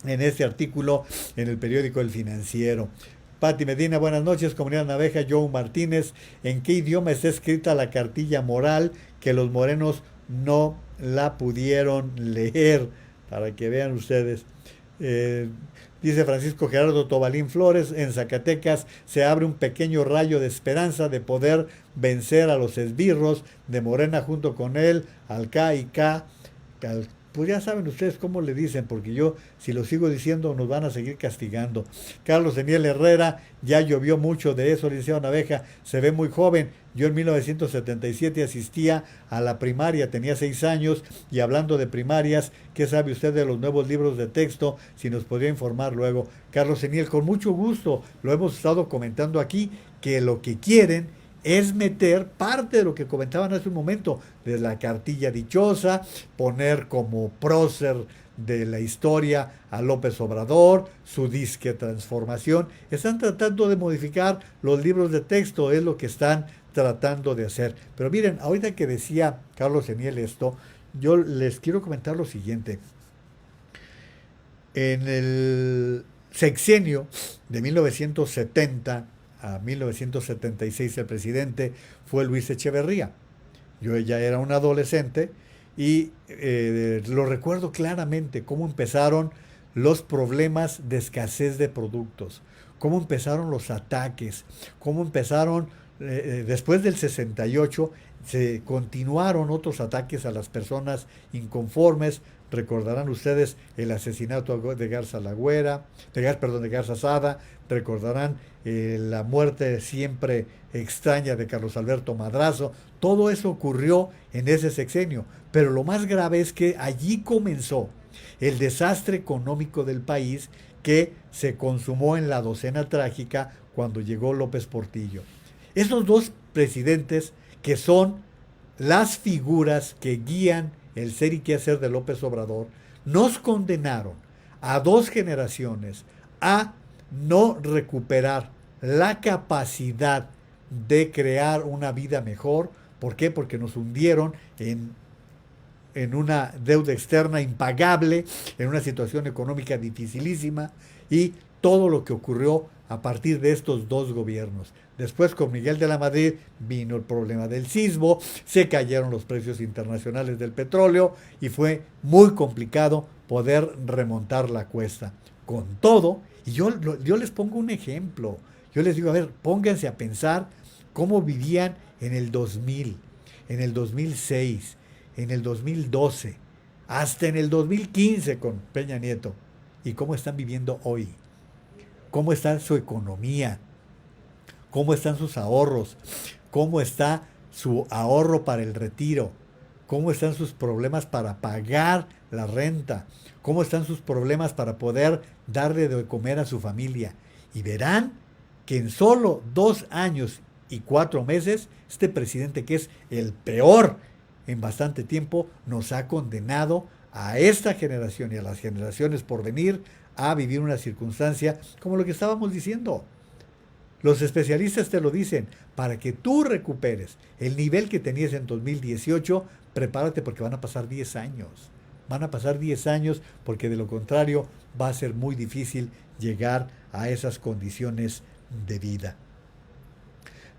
en este artículo en el periódico El Financiero. Pati Medina, buenas noches, comunidad Naveja. Joe Martínez, ¿en qué idioma está escrita la cartilla moral que los morenos no la pudieron leer? Para que vean ustedes. Dice Francisco Gerardo Tobalín Flores, en Zacatecas se abre un pequeño rayo de esperanza de poder vencer a los esbirros de Morena junto con él, al K y K. Pues ya saben ustedes cómo le dicen, porque yo, si lo sigo diciendo, nos van a seguir castigando. Carlos Daniel Herrera, ya llovió mucho de eso, licenciado Naveja, se ve muy joven. Yo en 1977 asistía a la primaria, tenía 6 años, y hablando de primarias, ¿qué sabe usted de los nuevos libros de texto? Si nos podría informar luego. Carlos Daniel, con mucho gusto, lo hemos estado comentando aquí, que lo que quieren es meter parte de lo que comentaban hace un momento, de la cartilla dichosa, poner como prócer de la historia a López Obrador, su disque transformación. Están tratando de modificar los libros de texto, es lo que están tratando de hacer. Pero miren, ahorita que decía Carlos Eniel esto, yo les quiero comentar lo siguiente. En el sexenio de 1970 a 1976 el presidente fue Luis Echeverría. Yo ya era un adolescente y lo recuerdo claramente cómo empezaron los problemas de escasez de productos, cómo empezaron los ataques, cómo empezaron después del 68, se continuaron otros ataques a las personas inconformes. Recordarán ustedes el asesinato de Garza Sada, recordarán la muerte siempre extraña de Carlos Alberto Madrazo. Todo eso ocurrió en ese sexenio, pero lo más grave es que allí comenzó el desastre económico del país, que se consumó en la docena trágica cuando llegó López Portillo. Esos dos presidentes, que son las figuras que guían el ser y quehacer de López Obrador, nos condenaron a 2 generaciones a no recuperar la capacidad de crear una vida mejor. ¿Por qué? Porque nos hundieron en una deuda externa impagable, en una situación económica dificilísima, y todo lo que ocurrió a partir de estos 2 gobiernos. Después, con Miguel de la Madrid, vino el problema del sismo, se cayeron los precios internacionales del petróleo y fue muy complicado poder remontar la cuesta. Con todo, y yo les pongo un ejemplo, yo les digo, a ver, pónganse a pensar cómo vivían en el 2000, en el 2006, en el 2012, hasta en el 2015 con Peña Nieto, y cómo están viviendo hoy, cómo está su economía, cómo están sus ahorros, cómo está su ahorro para el retiro, cómo están sus problemas para pagar la renta, cómo están sus problemas para poder darle de comer a su familia. Y verán que en solo 2 años y 4 meses, este presidente, que es el peor en bastante tiempo, nos ha condenado a esta generación y a las generaciones por venir a vivir una circunstancia como lo que estábamos diciendo. Los especialistas te lo dicen, para que tú recuperes el nivel que tenías en 2018, prepárate porque van a pasar 10 años. Van a pasar 10 años porque de lo contrario va a ser muy difícil llegar a esas condiciones de vida.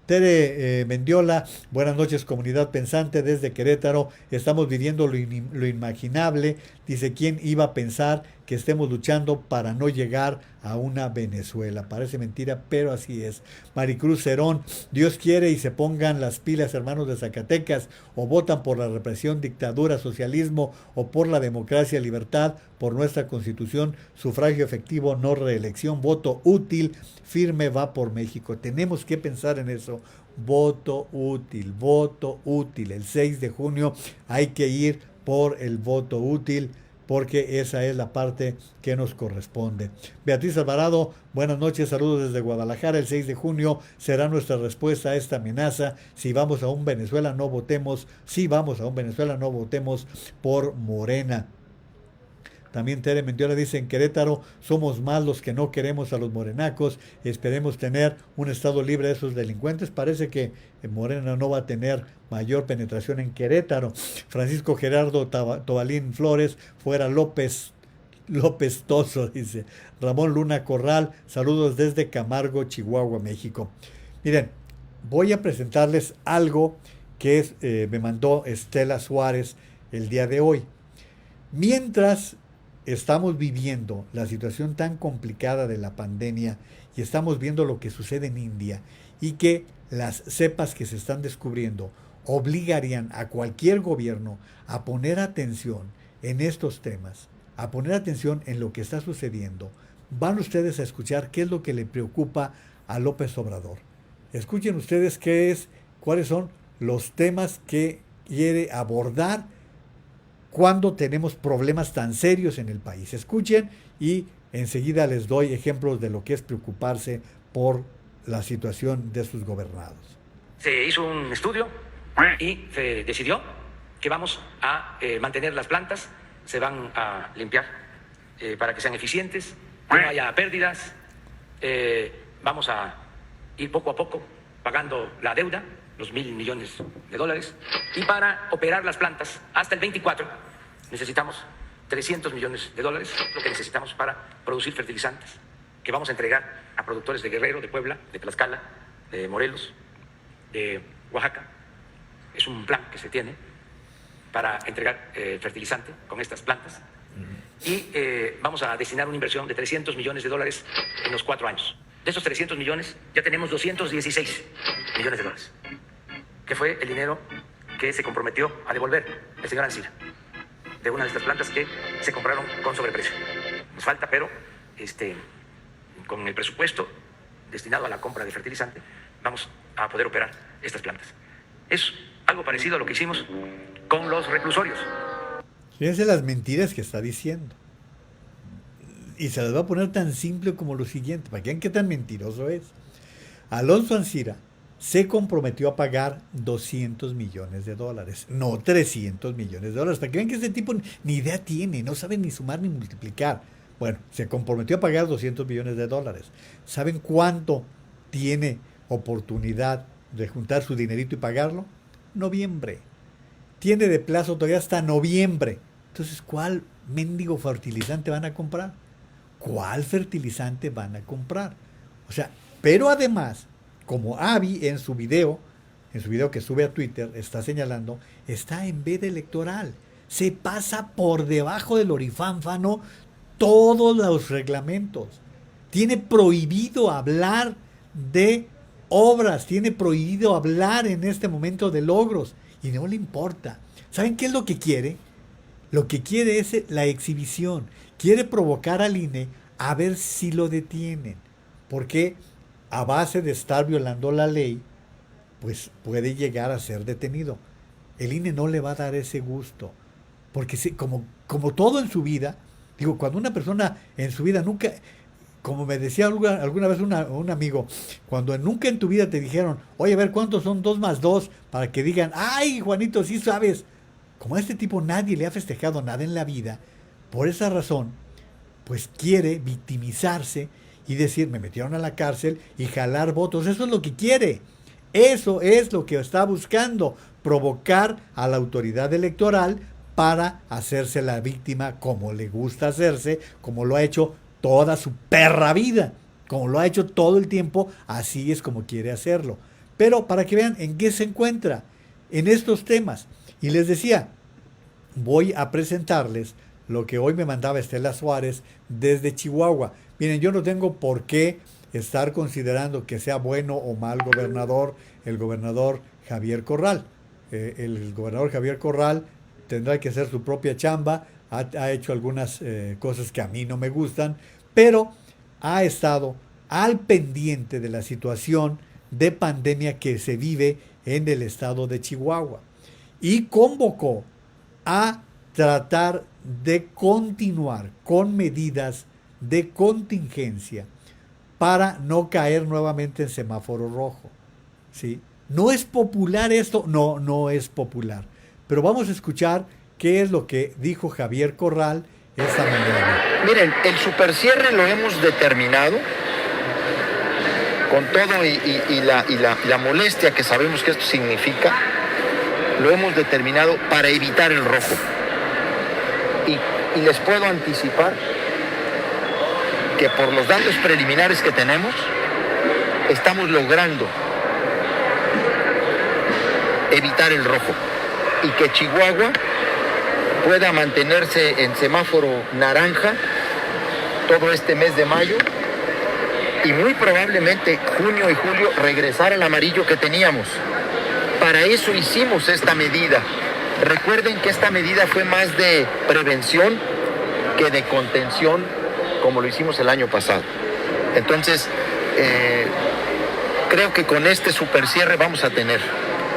Tere Mendiola, buenas noches comunidad pensante desde Querétaro, estamos viviendo lo inimaginable, dice, ¿quién iba a pensar que estemos luchando para no llegar a una Venezuela? Parece mentira, pero así es. Maricruz Cerón, Dios quiere y se pongan las pilas hermanos de Zacatecas, o votan por la represión, dictadura, socialismo, o por la democracia, libertad, por nuestra constitución, sufragio efectivo, no reelección, voto útil, firme va por México. Tenemos que pensar en eso. Voto útil, voto útil. El 6 de junio hay que ir por el voto útil, porque esa es la parte que nos corresponde. Beatriz Alvarado, buenas noches, saludos desde Guadalajara. El 6 de junio será nuestra respuesta a esta amenaza. Si vamos a un Venezuela, no votemos. Si vamos a un Venezuela, no votemos por Morena. También Tere Mendiola dice, en Querétaro somos más los que no queremos a los morenacos, esperemos tener un estado libre de esos delincuentes. Parece que Morena no va a tener mayor penetración en Querétaro. Francisco Gerardo Tobalín Flores, fuera López Toso, dice. Ramón Luna Corral, saludos desde Camargo, Chihuahua, México. Miren, voy a presentarles algo que me mandó Estela Suárez el día de hoy. Mientras estamos viviendo la situación tan complicada de la pandemia y estamos viendo lo que sucede en India y que las cepas que se están descubriendo obligarían a cualquier gobierno a poner atención en estos temas, a poner atención en lo que está sucediendo, van ustedes a escuchar qué es lo que le preocupa a López Obrador. Escuchen ustedes cuáles son los temas que quiere abordar cuando tenemos problemas tan serios en el país. Escuchen y enseguida les doy ejemplos de lo que es preocuparse por la situación de sus gobernados. Se hizo un estudio y se decidió que vamos a mantener las plantas, se van a limpiar para que sean eficientes, que no haya pérdidas, vamos a ir poco a poco pagando la deuda, los $1,000 millones, y para operar las plantas hasta el 24 necesitamos $300 millones, lo que necesitamos para producir fertilizantes, que vamos a entregar a productores de Guerrero, de Puebla, de Tlaxcala, de Morelos, de Oaxaca. Es un plan que se tiene para entregar fertilizante con estas plantas. Y vamos a destinar una inversión de $300 millones en los 4 años. De esos 300 millones, ya tenemos $216 millones, que fue el dinero que se comprometió a devolver el señor Ancira, de una de estas plantas que se compraron con sobreprecio. Nos falta, pero con el presupuesto destinado a la compra de fertilizante, vamos a poder operar estas plantas. Es algo parecido a lo que hicimos con los reclusorios. Fíjense las mentiras que está diciendo. Y se las va a poner tan simple como lo siguiente, para que vean qué tan mentiroso es. Alonso Ancira se comprometió a pagar $200 millones, no $300 millones, para que vean que este tipo ni idea tiene, no sabe ni sumar ni multiplicar. Bueno, se comprometió a pagar $200 millones. ¿Saben cuánto tiene oportunidad de juntar su dinerito y pagarlo? Noviembre. Tiene de plazo todavía hasta noviembre. Entonces, ¿cuál mendigo fertilizante van a comprar? ¿Cuál fertilizante van a comprar? O sea, pero además, como Abby en su video que sube a Twitter, está señalando, está en veda electoral. Se pasa por debajo del orifánfano todos los reglamentos. Tiene prohibido hablar de obras, tiene prohibido hablar en este momento de logros, y no le importa. ¿Saben qué es lo que quiere? Lo que quiere es la exhibición. Quiere provocar al INE a ver si lo detienen. Porque a base de estar violando la ley, pues puede llegar a ser detenido. el INE no le va a dar ese gusto. Porque como todo en su vida, digo, cuando una persona en su vida nunca, como me decía alguna vez un amigo, cuando nunca en tu vida te dijeron, oye, a ver, ¿cuántos son 2 más 2? Para que digan, ay, Juanito, sí sabes. Como a este tipo nadie le ha festejado nada en la vida, por esa razón, pues quiere victimizarse y decir, me metieron a la cárcel y jalar votos. Eso es lo que quiere. Eso es lo que está buscando, provocar a la autoridad electoral para hacerse la víctima como le gusta hacerse, como lo ha hecho toda su perra vida, como lo ha hecho todo el tiempo, así es como quiere hacerlo. Pero para que vean en qué se encuentra, en estos temas. Y les decía, voy a presentarles lo que hoy me mandaba Estela Suárez desde Chihuahua. Miren, yo no tengo por qué estar considerando que sea bueno o mal gobernador el gobernador Javier Corral. El gobernador Javier Corral tendrá que hacer su propia chamba, ha hecho algunas cosas que a mí no me gustan, pero ha estado al pendiente de la situación de pandemia que se vive en el estado de Chihuahua y convocó a tratar de continuar con medidas de contingencia para no caer nuevamente en semáforo rojo. ¿Sí? ¿No es popular esto? No, no es popular. Pero vamos a escuchar qué es lo que dijo Javier Corral esta mañana. Miren, el supercierre lo hemos determinado con todo y la molestia que sabemos que esto significa, lo hemos determinado para evitar el rojo. Y les puedo anticipar que por los datos preliminares que tenemos, estamos logrando evitar el rojo y que Chihuahua pueda mantenerse en semáforo naranja todo este mes de mayo y muy probablemente junio y julio regresar al amarillo que teníamos. Para eso hicimos esta medida. Recuerden que esta medida fue más de prevención que de contención, como lo hicimos el año pasado. Entonces, creo que con este supercierre vamos a tener.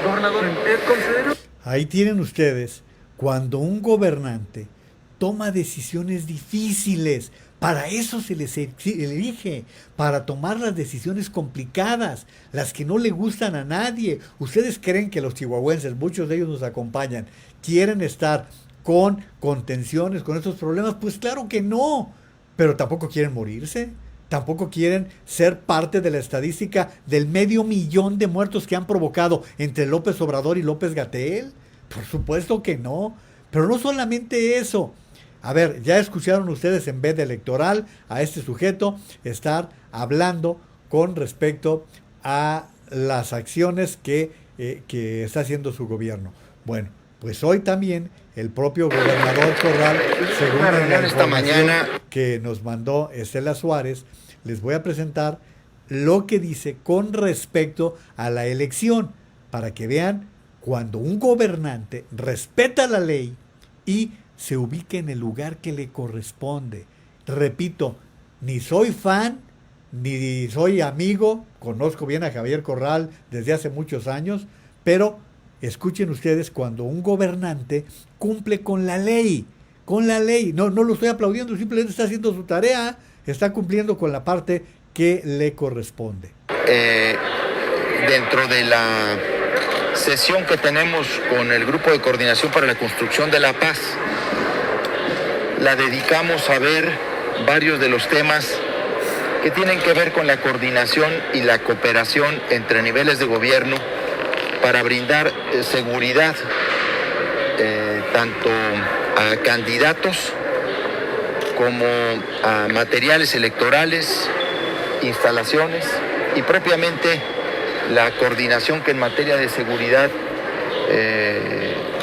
Gobernador, considero... Ahí tienen ustedes, cuando un gobernante toma decisiones difíciles, para eso se les elige, para tomar las decisiones complicadas, las que no le gustan a nadie. ¿Ustedes creen que los chihuahuenses, muchos de ellos nos acompañan, quieren estar con contenciones, con estos problemas? Pues claro que no, pero tampoco quieren morirse, tampoco quieren ser parte de la estadística del 500,000 de muertos que han provocado entre López Obrador y López-Gatell. Por supuesto que no, pero no solamente eso. A ver, ya escucharon ustedes en veda electoral a este sujeto estar hablando con respecto a las acciones que está haciendo su gobierno. Bueno, pues hoy también el propio gobernador Corral, según la información que nos mandó Estela Suárez, les voy a presentar lo que dice con respecto a la elección, para que vean cuando un gobernante respeta la ley y se ubique en el lugar que le corresponde. Repito, ni soy fan, ni soy amigo, conozco bien a Javier Corral desde hace muchos años, pero escuchen ustedes cuando un gobernante cumple con la ley, no lo estoy aplaudiendo, simplemente está haciendo su tarea, está cumpliendo con la parte que le corresponde. Dentro de la sesión que tenemos con el Grupo de Coordinación para la Construcción de la Paz, la dedicamos a ver varios de los temas que tienen que ver con la coordinación y la cooperación entre niveles de gobierno para brindar seguridad tanto a candidatos como a materiales electorales, instalaciones y propiamente la coordinación que en materia de seguridad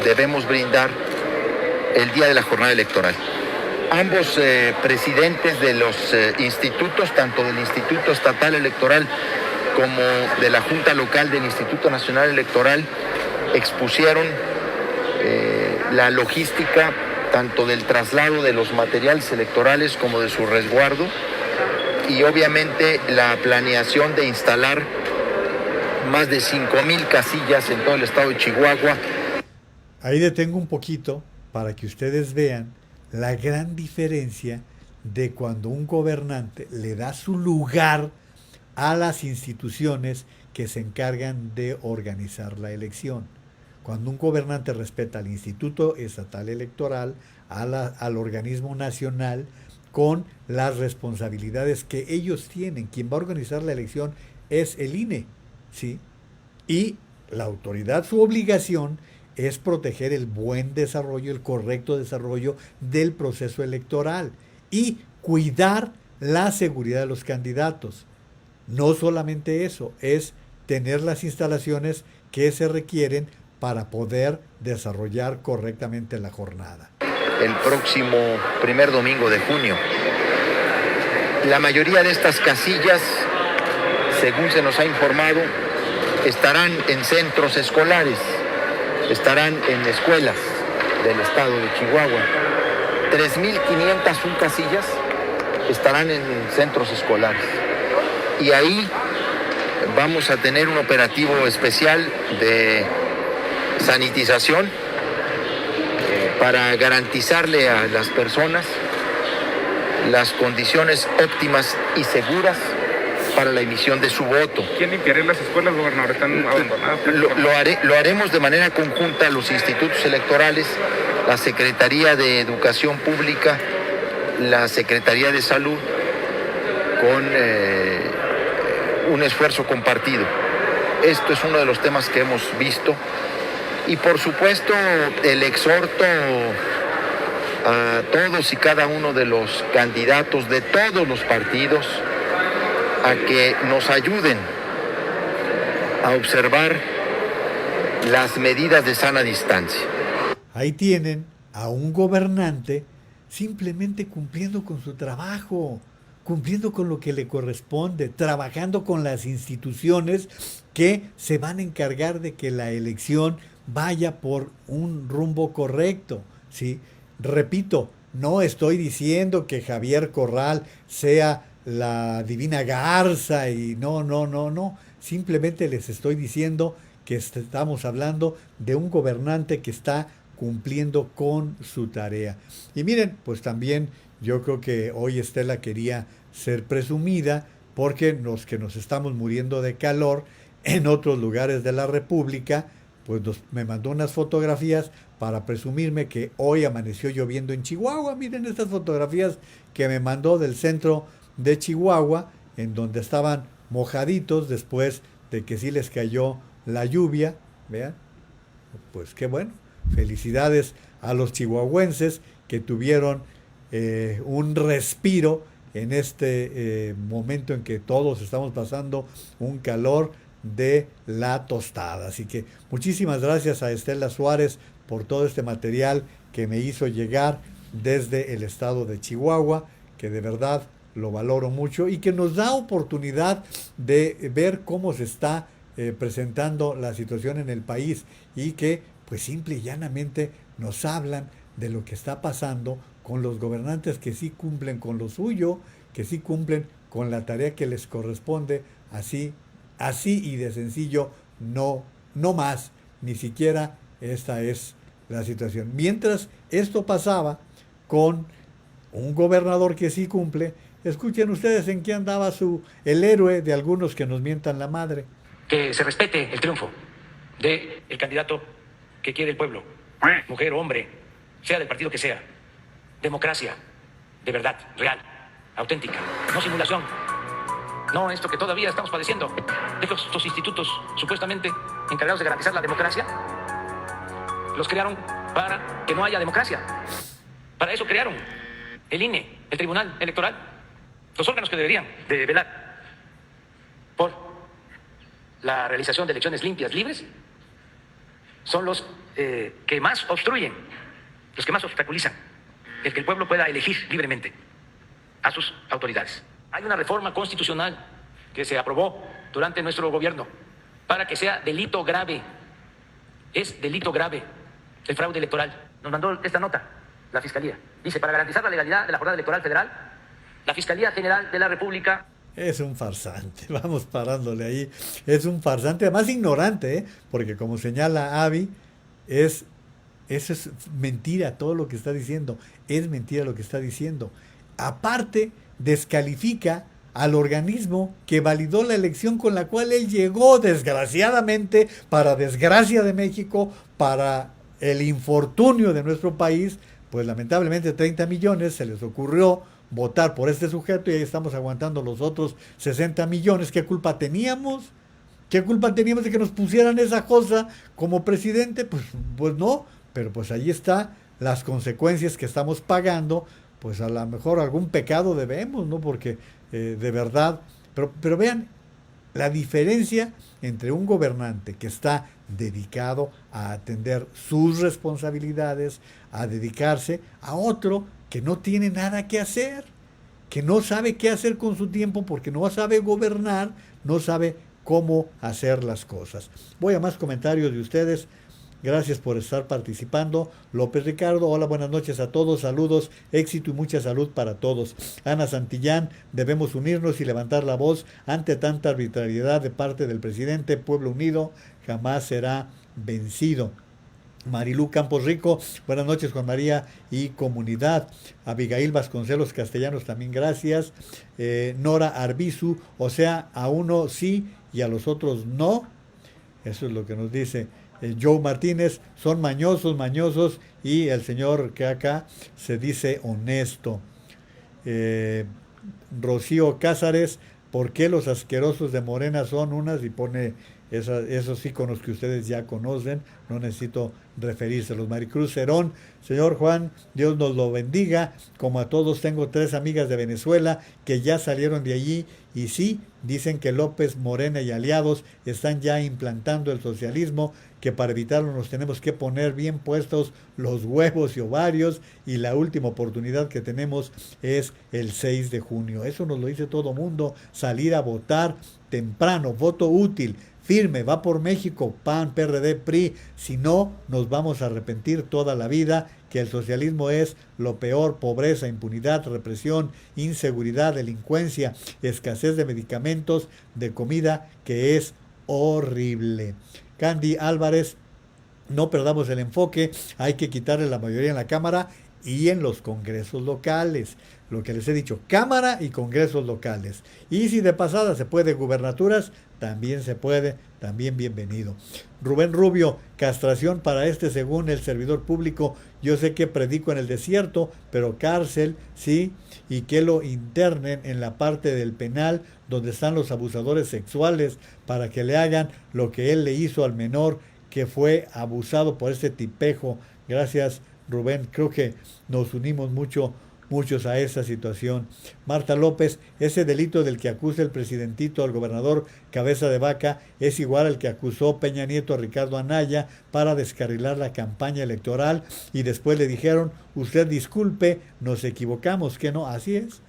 debemos brindar el día de la jornada electoral. Ambos presidentes de los institutos, tanto del Instituto Estatal Electoral como de la Junta Local del Instituto Nacional Electoral, expusieron la logística tanto del traslado de los materiales electorales como de su resguardo y obviamente la planeación de instalar más de 5,000 casillas en todo el estado de Chihuahua. Ahí detengo un poquito para que ustedes vean la gran diferencia de cuando un gobernante le da su lugar a las instituciones que se encargan de organizar la elección. Cuando un gobernante respeta al Instituto Estatal Electoral, al organismo nacional, con las responsabilidades que ellos tienen. Quien va a organizar la elección es el INE, ¿sí? Y la autoridad, su obligación es proteger el buen desarrollo, el correcto desarrollo del proceso electoral y cuidar la seguridad de los candidatos. No solamente eso, es tener las instalaciones que se requieren para poder desarrollar correctamente la jornada. El próximo primer domingo de junio. La mayoría de estas casillas, según se nos ha informado, estarán en centros escolares, estarán en escuelas del estado de Chihuahua. 3.501 casillas estarán en centros escolares. Y ahí vamos a tener un operativo especial de sanitización para garantizarle a las personas las condiciones óptimas y seguras para la emisión de su voto. ¿Quién limpiará las escuelas, gobernador? ¿Están abandonadas? Lo haremos de manera conjunta los institutos electorales, la Secretaría de Educación Pública, la Secretaría de Salud, con un esfuerzo compartido. Esto es uno de los temas que hemos visto. Y por supuesto, el exhorto a todos y cada uno de los candidatos de todos los partidos a que nos ayuden a observar las medidas de sana distancia. Ahí tienen a un gobernante simplemente cumpliendo con su trabajo, cumpliendo con lo que le corresponde, trabajando con las instituciones que se van a encargar de que la elección vaya por un rumbo correcto, ¿sí? Repito, no estoy diciendo que Javier Corral sea la divina garza y no. Simplemente les estoy diciendo que estamos hablando de un gobernante que está cumpliendo con su tarea. Y miren, pues también yo creo que hoy Estela quería ser presumida porque los que nos estamos muriendo de calor en otros lugares de la República, pues me mandó unas fotografías para presumirme que hoy amaneció lloviendo en Chihuahua. Miren estas fotografías que me mandó del centro de Chihuahua, en donde estaban mojaditos después de que sí les cayó la lluvia. Vean, pues qué bueno. Felicidades a los chihuahuenses que tuvieron un respiro en este momento en que todos estamos pasando un calor de la tostada. Así que muchísimas gracias a Estela Suárez por todo este material que me hizo llegar desde el estado de Chihuahua, que de verdad lo valoro mucho y que nos da oportunidad de ver cómo se está presentando la situación en el país y que pues simple y llanamente nos hablan de lo que está pasando con los gobernantes que sí cumplen con lo suyo, que sí cumplen con la tarea que les corresponde, así y de sencillo, no más, ni siquiera esta es la situación. Mientras esto pasaba con un gobernador que sí cumple, escuchen ustedes en qué andaba el héroe de algunos que nos mientan la madre. Que se respete el triunfo del candidato que quiere el pueblo, mujer o hombre, sea del partido que sea. Democracia de verdad, real, auténtica, no simulación. No esto que todavía estamos padeciendo, de estos institutos supuestamente encargados de garantizar la democracia, los crearon para que no haya democracia. Para eso crearon el INE, el Tribunal Electoral, los órganos que deberían de velar por la realización de elecciones limpias, libres, son los que más obstruyen, los que más obstaculizan el que el pueblo pueda elegir libremente a sus autoridades. Hay una reforma constitucional que se aprobó durante nuestro gobierno para que sea delito grave. Es delito grave el fraude electoral. Nos mandó esta nota la Fiscalía. Dice, para garantizar la legalidad de la jornada electoral federal, la Fiscalía General de la República... Es un farsante, vamos parándole ahí. Es un farsante, además ignorante, porque como señala Avi, es Eso es mentira, todo lo que está diciendo. Es mentira lo que está diciendo. Aparte, descalifica al organismo que validó la elección con la cual él llegó, desgraciadamente, para desgracia de México, para el infortunio de nuestro país, pues lamentablemente 30 millones se les ocurrió votar por este sujeto y ahí estamos aguantando los otros 60 millones. ¿Qué culpa teníamos? ¿Qué culpa teníamos de que nos pusieran esa cosa como presidente? Pues no, pero pues ahí está las consecuencias que estamos pagando. Pues a lo mejor algún pecado debemos, ¿no? Porque de verdad, pero vean la diferencia entre un gobernante que está dedicado a atender sus responsabilidades, a dedicarse, a otro que no tiene nada que hacer, que no sabe qué hacer con su tiempo porque no sabe gobernar, no sabe cómo hacer las cosas. Voy a más comentarios de ustedes. Gracias por estar participando. López Ricardo, hola, buenas noches a todos, saludos, éxito y mucha salud para todos. Ana Santillán, debemos unirnos y levantar la voz ante tanta arbitrariedad de parte del presidente. Pueblo unido jamás será vencido. Marilú Campos Rico, buenas noches Juan María y comunidad. Abigail Vasconcelos Castellanos, también gracias. Nora Arbizu, o sea, a uno sí y a los otros no. Eso es lo que nos dice Joe Martínez. Son mañosos y el señor que acá se dice honesto. Rocío Cázares, ¿por qué los asquerosos de Morena son unas? Y pone esos íconos que ustedes ya conocen, no necesito referírselos. Maricruz Cerón, señor Juan, Dios nos lo bendiga, como a todos. Tengo 3 amigas de Venezuela que ya salieron de allí y sí, dicen que López, Morena y aliados están ya implantando el socialismo, que para evitarlo nos tenemos que poner bien puestos los huevos y ovarios y la última oportunidad que tenemos es el 6 de junio. Eso nos lo dice todo mundo, salir a votar temprano, voto útil, firme, va por México, PAN, PRD, PRI, si no nos vamos a arrepentir toda la vida, que el socialismo es lo peor: pobreza, impunidad, represión, inseguridad, delincuencia, escasez de medicamentos, de comida, que es horrible. Candy Álvarez, no perdamos el enfoque, hay que quitarle la mayoría en la Cámara y en los congresos locales. Lo que les he dicho, Cámara y congresos locales. Y si de pasada se puede gubernaturas, también se puede, también bienvenido. Rubén Rubio, castración para según el servidor público. Yo sé que predico en el desierto, pero cárcel, sí, y que lo internen en la parte del penal donde están los abusadores sexuales para que le hagan lo que él le hizo al menor que fue abusado por ese tipejo. Gracias, Rubén. Creo que nos unimos muchos a esa situación. Marta López, ese delito del que acusa el presidentito al gobernador Cabeza de Vaca es igual al que acusó Peña Nieto a Ricardo Anaya para descarrilar la campaña electoral y después le dijeron, usted disculpe, nos equivocamos, que no, así es,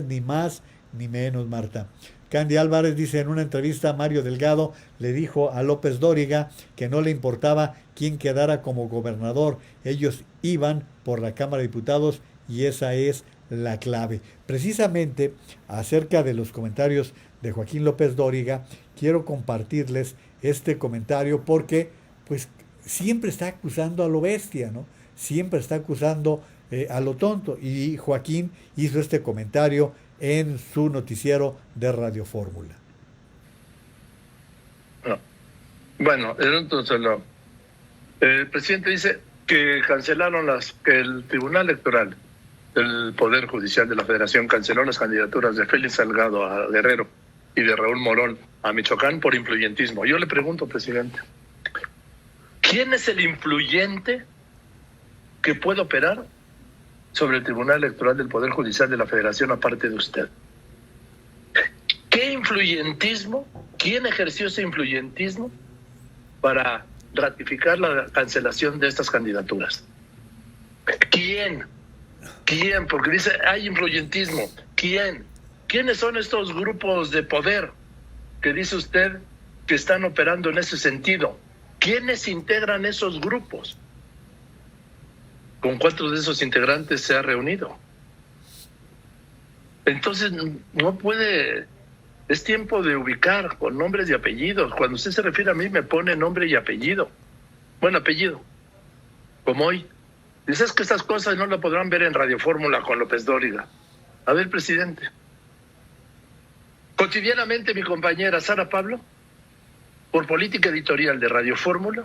ni más ni menos, Marta. Candy Álvarez dice en una entrevista, Mario Delgado le dijo a López Dóriga que no le importaba quién quedara como gobernador, ellos iban por la Cámara de Diputados y esa es la clave. Precisamente acerca de los comentarios de Joaquín López Dóriga, quiero compartirles este comentario porque pues siempre está acusando a lo bestia, ¿no? Siempre está acusando a lo tonto, y Joaquín hizo este comentario en su noticiero de Radio Fórmula. No. Bueno, entonces el presidente dice que cancelaron que el Tribunal Electoral del Poder Judicial de la Federación canceló las candidaturas de Félix Salgado a Guerrero y de Raúl Morón a Michoacán por influyentismo. Yo le pregunto, presidente, ¿quién es el influyente que puede operar sobre el Tribunal Electoral del Poder Judicial de la Federación aparte de usted? ¿Qué influyentismo? ¿Quién ejerció ese influyentismo para ratificar la cancelación de estas candidaturas? ¿Quién? Porque dice, hay influyentismo. ¿Quién? ¿Quiénes son estos grupos de poder que dice usted que están operando en ese sentido? ¿Quiénes integran esos grupos? ¿Con cuántos de esos integrantes se ha reunido? Entonces, no puede... Es tiempo de ubicar con nombres y apellidos. Cuando usted se refiere a mí, me pone nombre y apellido. Bueno, apellido. como hoy. Dices que estas cosas no las podrán ver en Radio Fórmula con López Dóriga. A ver, presidente. Cotidianamente mi compañera Sara Pablo, por política editorial de Radio Fórmula,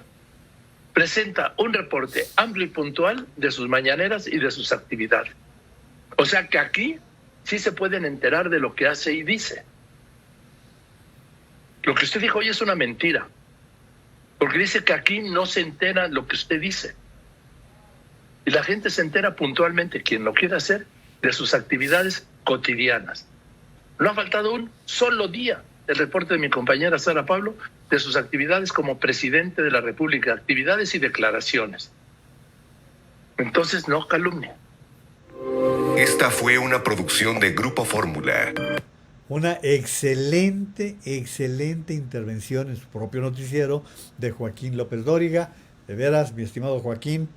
presenta un reporte amplio y puntual de sus mañaneras y de sus actividades. O sea que aquí sí se pueden enterar de lo que hace y dice. Lo que usted dijo hoy es una mentira, porque dice que aquí no se entera lo que usted dice. Y la gente se entera puntualmente, quien lo quiera hacer, de sus actividades cotidianas. No ha faltado un solo día el reporte de mi compañera Sara Pablo de sus actividades como presidente de la República, actividades y declaraciones. Entonces no calumnia. Esta fue una producción de Grupo Fórmula. Una excelente intervención en su propio noticiero de Joaquín López Dóriga. De veras, mi estimado Joaquín,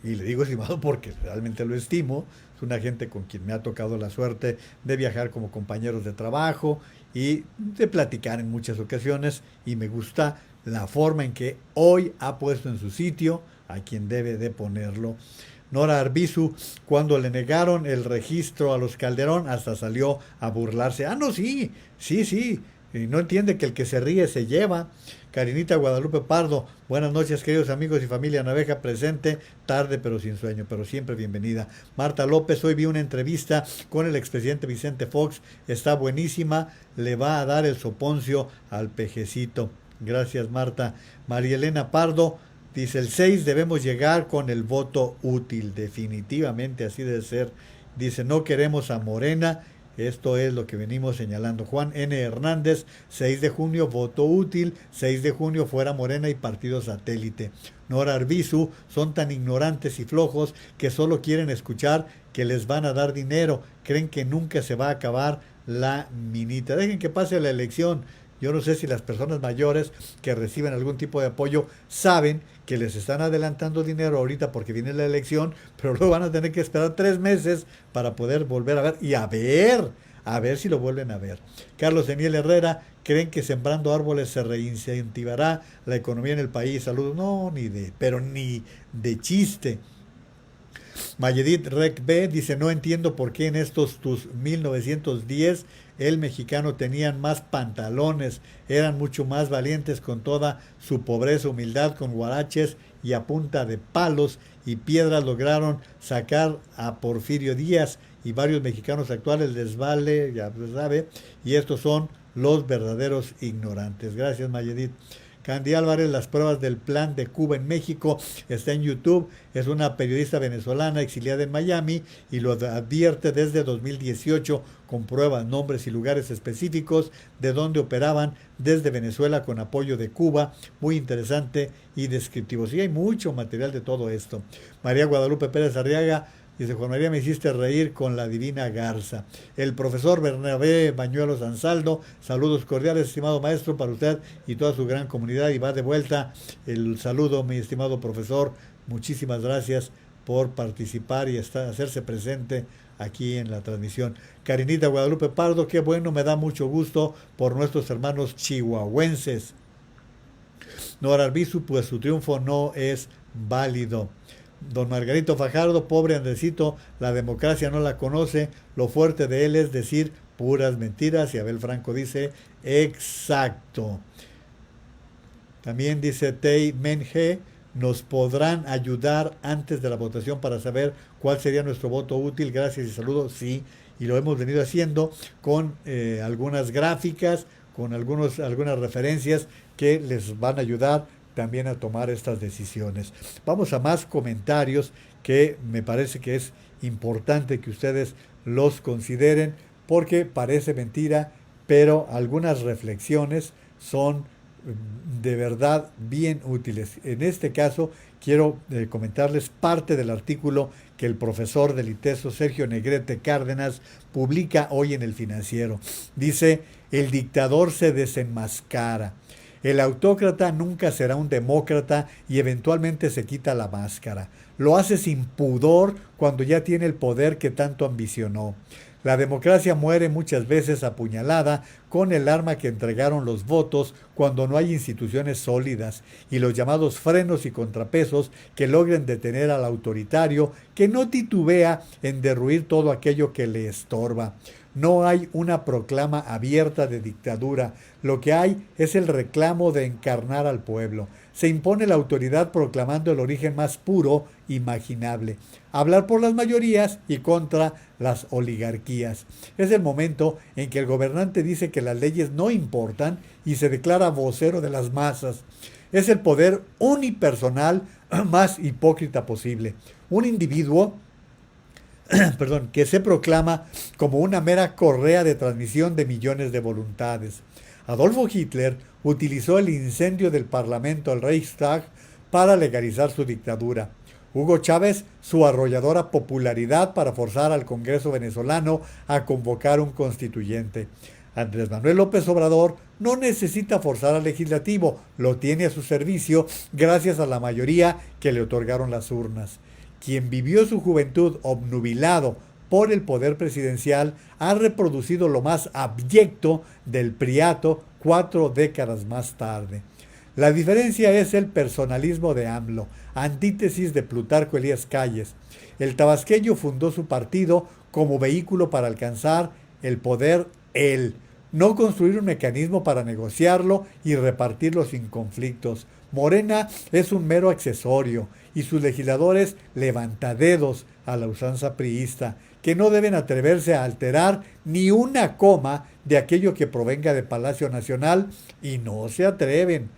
y le digo estimado porque realmente lo estimo, es una gente con quien me ha tocado la suerte de viajar como compañeros de trabajo y de platicar en muchas ocasiones, y me gusta la forma en que hoy ha puesto en su sitio a quien debe de ponerlo. Nora Arbizu, cuando le negaron el registro a los Calderón, hasta salió a burlarse. No, sí, y no entiende que el que se ríe se lleva. Karinita Guadalupe Pardo, buenas noches queridos amigos y familia Naveja presente, tarde pero sin sueño, pero siempre bienvenida. Marta López, hoy vi una entrevista con el expresidente Vicente Fox, está buenísima, le va a dar el soponcio al pejecito. Gracias Marta. María Elena Pardo, dice el 6 debemos llegar con el voto útil, definitivamente así debe ser. Dice no queremos a Morena. Esto es lo que venimos señalando. Juan N. Hernández, 6 de junio, voto útil, 6 de junio, fuera Morena y partido satélite. Nora Arbizu, son tan ignorantes y flojos que solo quieren escuchar que les van a dar dinero. Creen que nunca se va a acabar la minita. Dejen que pase la elección. Yo no sé si las personas mayores que reciben algún tipo de apoyo saben que les están adelantando dinero ahorita porque viene la elección, pero luego van a tener que esperar 3 meses para poder volver a ver y a ver si lo vuelven a ver. Carlos Daniel Herrera, ¿creen que sembrando árboles se reincentivará la economía en el país? Saludos. No, ni de chiste. Mayedit Rec B dice, no entiendo por qué en estos tus 1910 el mexicano tenían más pantalones, eran mucho más valientes con toda su pobreza, humildad, con guaraches y a punta de palos y piedras lograron sacar a Porfirio Díaz y varios mexicanos actuales les vale, ya se sabe, y estos son los verdaderos ignorantes. Gracias Mayedit. Candy Álvarez, las pruebas del plan de Cuba en México, está en YouTube, es una periodista venezolana exiliada en Miami y lo advierte desde 2018 con pruebas, nombres y lugares específicos de donde operaban desde Venezuela con apoyo de Cuba, muy interesante y descriptivo. Sí, hay mucho material de todo esto. María Guadalupe Pérez Arriaga, dice, Juan María, me hiciste reír con la divina garza. El profesor Bernabé Bañuelos Ansaldo, saludos cordiales, estimado maestro, para usted y toda su gran comunidad. Y va de vuelta el saludo, mi estimado profesor. Muchísimas gracias por participar y hacerse presente aquí en la transmisión. Karinita Guadalupe Pardo, qué bueno, me da mucho gusto por nuestros hermanos chihuahuenses. Nora Arbizu, pues su triunfo no es válido. Don Margarito Fajardo, pobre Andresito, la democracia no la conoce, lo fuerte de él es decir puras mentiras, y Abel Franco dice, exacto. También dice Tei Menge, nos podrán ayudar antes de la votación para saber cuál sería nuestro voto útil, gracias y saludos, sí, y lo hemos venido haciendo con algunas gráficas, con algunas referencias que les van a ayudar también a tomar estas decisiones. Vamos a más comentarios que me parece que es importante que ustedes los consideren porque parece mentira, pero algunas reflexiones son de verdad bien útiles. En este caso quiero comentarles parte del artículo que el profesor del ITESO, Sergio Negrete Cárdenas, publica hoy en El Financiero. Dice, el dictador se desenmascara. El autócrata nunca será un demócrata y eventualmente se quita la máscara. Lo hace sin pudor cuando ya tiene el poder que tanto ambicionó. La democracia muere muchas veces apuñalada con el arma que entregaron los votos cuando no hay instituciones sólidas y los llamados frenos y contrapesos que logren detener al autoritario que no titubea en derruir todo aquello que le estorba. No hay una proclama abierta de dictadura, lo que hay es el reclamo de encarnar al pueblo. Se impone la autoridad proclamando el origen más puro imaginable. Hablar por las mayorías y contra las oligarquías. Es el momento en que el gobernante dice que las leyes no importan y se declara vocero de las masas. Es el poder unipersonal más hipócrita posible. Un individuo que se proclama como una mera correa de transmisión de millones de voluntades. Adolfo Hitler utilizó el incendio del Parlamento, el Reichstag, para legalizar su dictadura. Hugo Chávez, su arrolladora popularidad para forzar al Congreso venezolano a convocar un constituyente. Andrés Manuel López Obrador no necesita forzar al legislativo, lo tiene a su servicio gracias a la mayoría que le otorgaron las urnas. Quien vivió su juventud obnubilado por el poder presidencial ha reproducido lo más abyecto del priato 4 décadas más tarde. La diferencia es el personalismo de AMLO, antítesis de Plutarco Elías Calles. El tabasqueño fundó su partido como vehículo para alcanzar el poder él, no construir un mecanismo para negociarlo y repartirlo sin conflictos. Morena es un mero accesorio y sus legisladores levantadedos a la usanza priista, que no deben atreverse a alterar ni una coma de aquello que provenga de Palacio Nacional y no se atreven.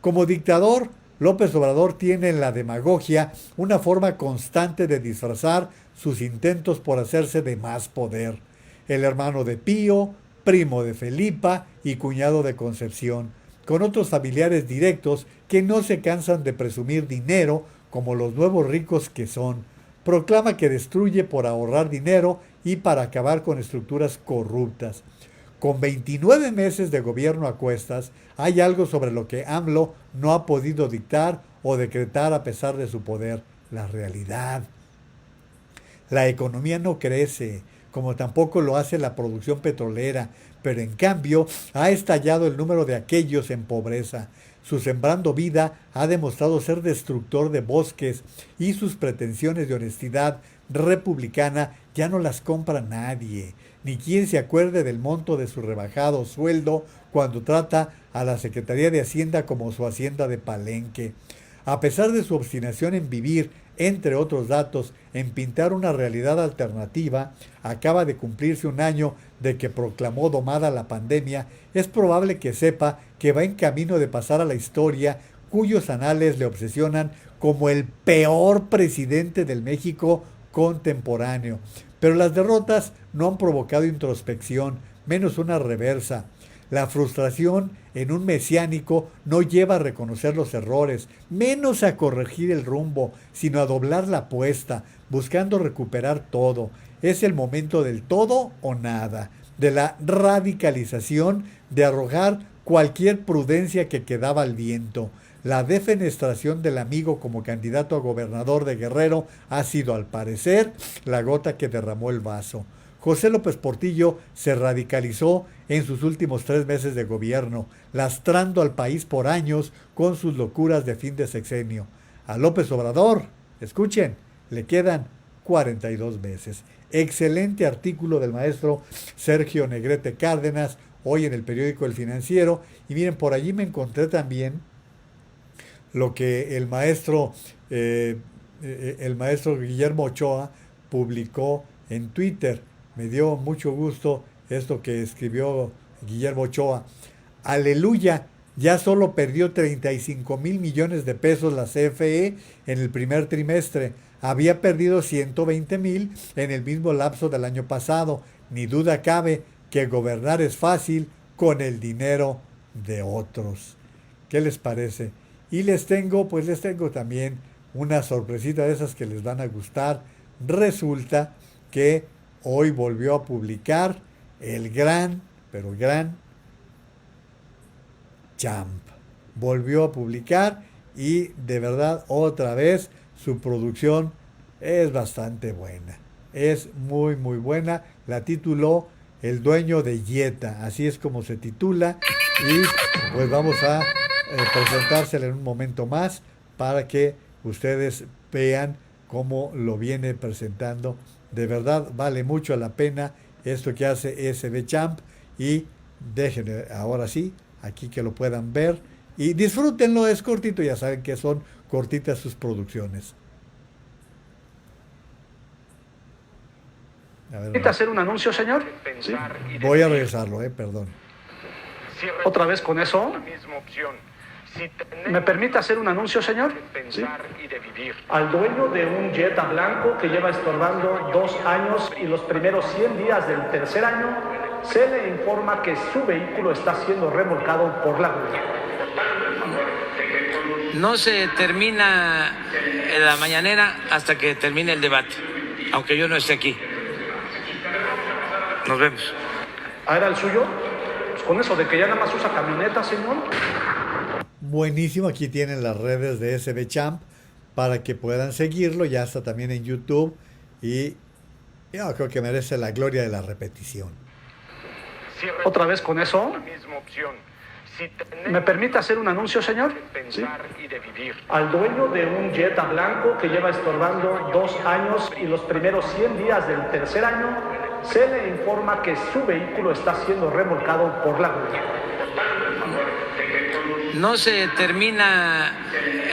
Como dictador, López Obrador tiene en la demagogia una forma constante de disfrazar sus intentos por hacerse de más poder. El hermano de Pío, primo de Felipa y cuñado de Concepción, con otros familiares directos que no se cansan de presumir dinero como los nuevos ricos que son. Proclama que destruye por ahorrar dinero y para acabar con estructuras corruptas. Con 29 meses de gobierno a cuestas, hay algo sobre lo que AMLO no ha podido dictar o decretar a pesar de su poder: la realidad. La economía no crece, como tampoco lo hace la producción petrolera, pero en cambio ha estallado el número de aquellos en pobreza. Su Sembrando Vida ha demostrado ser destructor de bosques y sus pretensiones de honestidad republicana ya no las compra nadie, ni quien se acuerde del monto de su rebajado sueldo cuando trata a la Secretaría de Hacienda como su hacienda de Palenque. A pesar de su obstinación en vivir, entre otros datos, en pintar una realidad alternativa, acaba de cumplirse un año de que proclamó domada la pandemia. Es probable que sepa que va en camino de pasar a la historia, cuyos anales le obsesionan como el peor presidente del México contemporáneo. Pero las derrotas no han provocado introspección, menos una reversa. La frustración en un mesiánico no lleva a reconocer los errores, menos a corregir el rumbo, sino a doblar la apuesta, buscando recuperar todo. Es el momento del todo o nada, de la radicalización, de arrojar cualquier prudencia que quedaba al viento. La defenestración del amigo como candidato a gobernador de Guerrero ha sido, al parecer, la gota que derramó el vaso. José López Portillo se radicalizó en sus últimos 3 meses de gobierno, lastrando al país por años con sus locuras de fin de sexenio. A López Obrador, escuchen, le quedan 42 meses. Excelente artículo del maestro Sergio Negrete Cárdenas, hoy en el periódico El Financiero. Y miren, por allí me encontré también lo que el maestro Guillermo Ochoa publicó en Twitter. Me dio mucho gusto esto que escribió Guillermo Ochoa. Aleluya, ya solo perdió 35,000 millones de pesos la CFE en el primer trimestre. Había perdido 120,000 en el mismo lapso del año pasado. Ni duda cabe que gobernar es fácil con el dinero de otros. ¿Qué les parece? Y les tengo también una sorpresita de esas que les van a gustar. Resulta que hoy volvió a publicar el gran Champ. Volvió a publicar y de verdad otra vez su producción es bastante buena. es muy muy buena. La tituló El dueño de Yeta, así es como se titula, y pues vamos a presentársela en un momento más para que ustedes vean cómo lo viene presentando. De verdad vale mucho la pena esto que hace SB Champ, y déjenme ahora sí aquí que lo puedan ver y disfrútenlo. Es cortito, ya saben que son cortitas sus producciones. A ver, ¿Permite hacer un anuncio, señor? ¿sí? Voy a regresarlo, perdón. Otra vez con eso. ¿Me permite hacer un anuncio, señor? ¿Sí? Al dueño de un Jetta blanco que lleva estorbando 2 años y los primeros 100 días del tercer año, se le informa que su vehículo está siendo remolcado por la grúa. No se termina la mañanera hasta que termine el debate, aunque yo no esté aquí. Nos vemos. ¿Ah, era el suyo? Pues con eso de que ya nada más usa camioneta, señor. Buenísimo, aquí tienen las redes de SB Champ para que puedan seguirlo, ya está también en YouTube, y yo creo que merece la gloria de la repetición. Otra vez con eso. ¿Me permite hacer un anuncio, señor? ¿Sí? Al dueño de un Jetta blanco que lleva estorbando 2 años y los primeros 100 días del tercer año, se le informa que su vehículo está siendo remolcado por la grúa. No se termina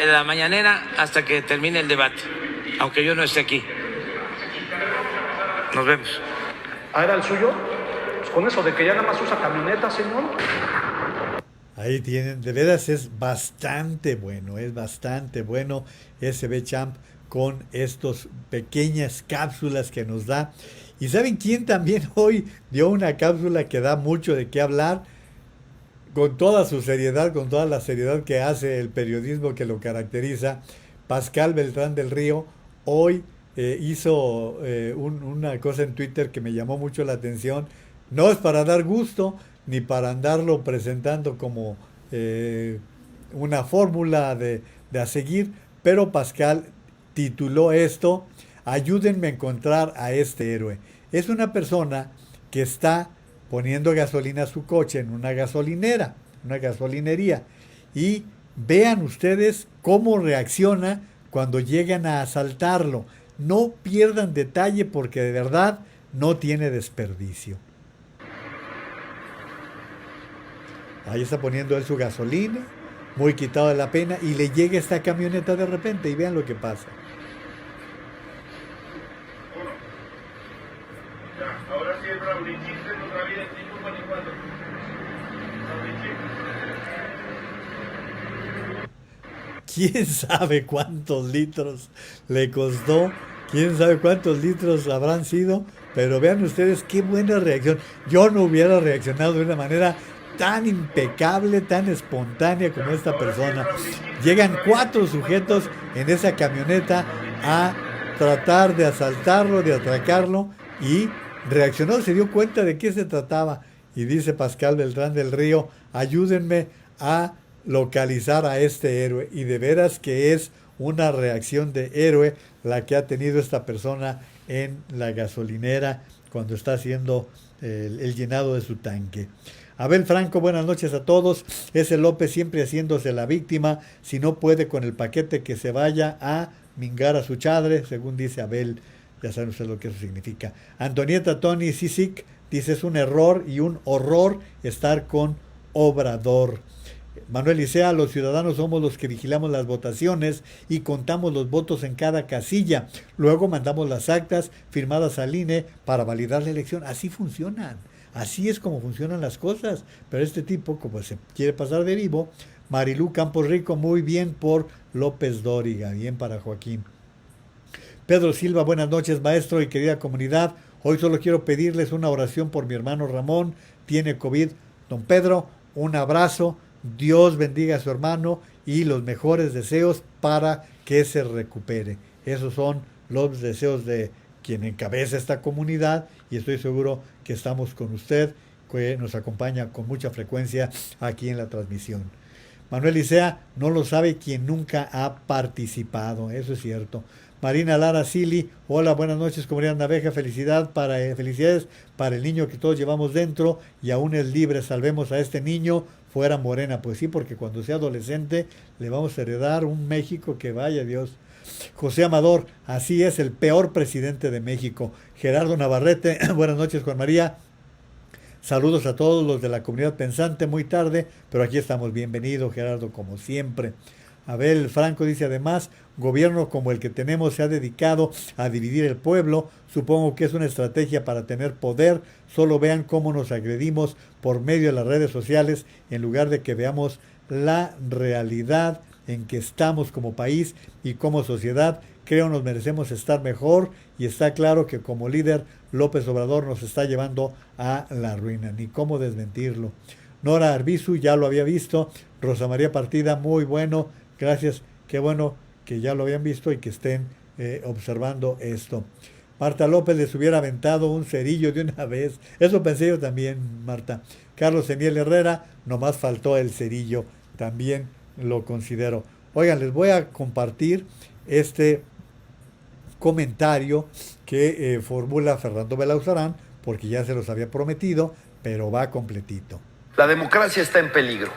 la mañanera hasta que termine el debate, aunque yo no esté aquí. Nos vemos. ¿Ah, era el suyo? Pues con eso de que ya nada más usa camioneta, señor. Ahí tienen, de veras es bastante bueno SB Champ con estos pequeñas cápsulas que nos da. ¿Y saben quién también hoy dio una cápsula que da mucho de qué hablar? Con toda su seriedad, con toda la seriedad que hace el periodismo que lo caracteriza, Pascal Beltrán del Río, hoy hizo una cosa en Twitter que me llamó mucho la atención. No es para dar gusto, ni para andarlo presentando como una fórmula de a seguir, pero Pascal tituló esto: Ayúdenme a encontrar a este héroe. Es una persona que está poniendo gasolina a su coche en una gasolinera, una gasolinería, y vean ustedes cómo reacciona cuando llegan a asaltarlo. No pierdan detalle porque de verdad no tiene desperdicio. Ahí está poniendo él su gasolina, muy quitado de la pena, y le llega esta camioneta de repente y vean lo que pasa. Ahora sí el Raúl chiste no sabía ni cómo ni cuándo. ¿Quién sabe cuántos litros le costó? ¿Quién sabe cuántos litros habrán sido? Pero vean ustedes qué buena reacción. Yo no hubiera reaccionado de una manera tan impecable, tan espontánea como esta persona. Llegan 4 sujetos en esa camioneta a tratar de asaltarlo, de atracarlo, y reaccionó, se dio cuenta de qué se trataba. Y dice Pascal Beltrán del Río: ayúdenme a localizar a este héroe. Y de veras que es una reacción de héroe la que ha tenido esta persona en la gasolinera cuando está haciendo el llenado de su tanque. Abel Franco, buenas noches a todos. Ese López siempre haciéndose la víctima. Si no puede con el paquete, que se vaya a mingar a su chadre, según dice Abel. Ya saben ustedes lo que eso significa. Antonieta Tony Sisic dice: es un error y un horror estar con Obrador. Manuel Isea: los ciudadanos somos los que vigilamos las votaciones y contamos los votos en cada casilla. Luego mandamos las actas firmadas al INE para validar la elección. Así funcionan. Así es como funcionan las cosas. Pero este tipo, como se quiere pasar de vivo. Marilú Campos Rico: muy bien por López Dóriga. Bien para Joaquín. Pedro Silva: buenas noches, maestro y querida comunidad. Hoy solo quiero pedirles una oración por mi hermano Ramón. Tiene COVID. Don Pedro, un abrazo. Dios bendiga a su hermano y los mejores deseos para que se recupere. Esos son los deseos de quien encabeza esta comunidad, y estoy seguro que estamos con usted, que nos acompaña con mucha frecuencia aquí en la transmisión. Manuel Licea no lo sabe quien nunca ha participado, eso es cierto. Marina Lara Sili, hola, buenas noches, comunidad Naveja, felicidades para el niño que todos llevamos dentro y aún es libre, salvemos a este niño, fuera Morena. Pues sí, porque cuando sea adolescente le vamos a heredar un México que vaya Dios. José Amador, así es, el peor presidente de México. Gerardo Navarrete, buenas noches Juan María. Saludos a todos los de la comunidad pensante, muy tarde, pero aquí estamos. Bienvenido Gerardo, como siempre. Abel Franco dice además, gobierno como el que tenemos se ha dedicado a dividir el pueblo, supongo que es una estrategia para tener poder, solo vean cómo nos agredimos por medio de las redes sociales en lugar de que veamos la realidad en que estamos como país y como sociedad. Creo nos merecemos estar mejor y está claro que como líder López Obrador nos está llevando a la ruina, ni cómo desmentirlo. Nora Arbizu, ya lo había visto. Rosa María Partida, muy bueno, gracias, qué bueno que ya lo habían visto y que estén observando esto. Marta López les hubiera aventado un cerillo de una vez, eso pensé yo también, Marta. Carlos Eniel Herrera, nomás faltó el cerillo, también lo considero. Oigan, les voy a compartir este comentario que formula Fernando Belauzarán, porque ya se los había prometido, pero va completito. La democracia está en peligro.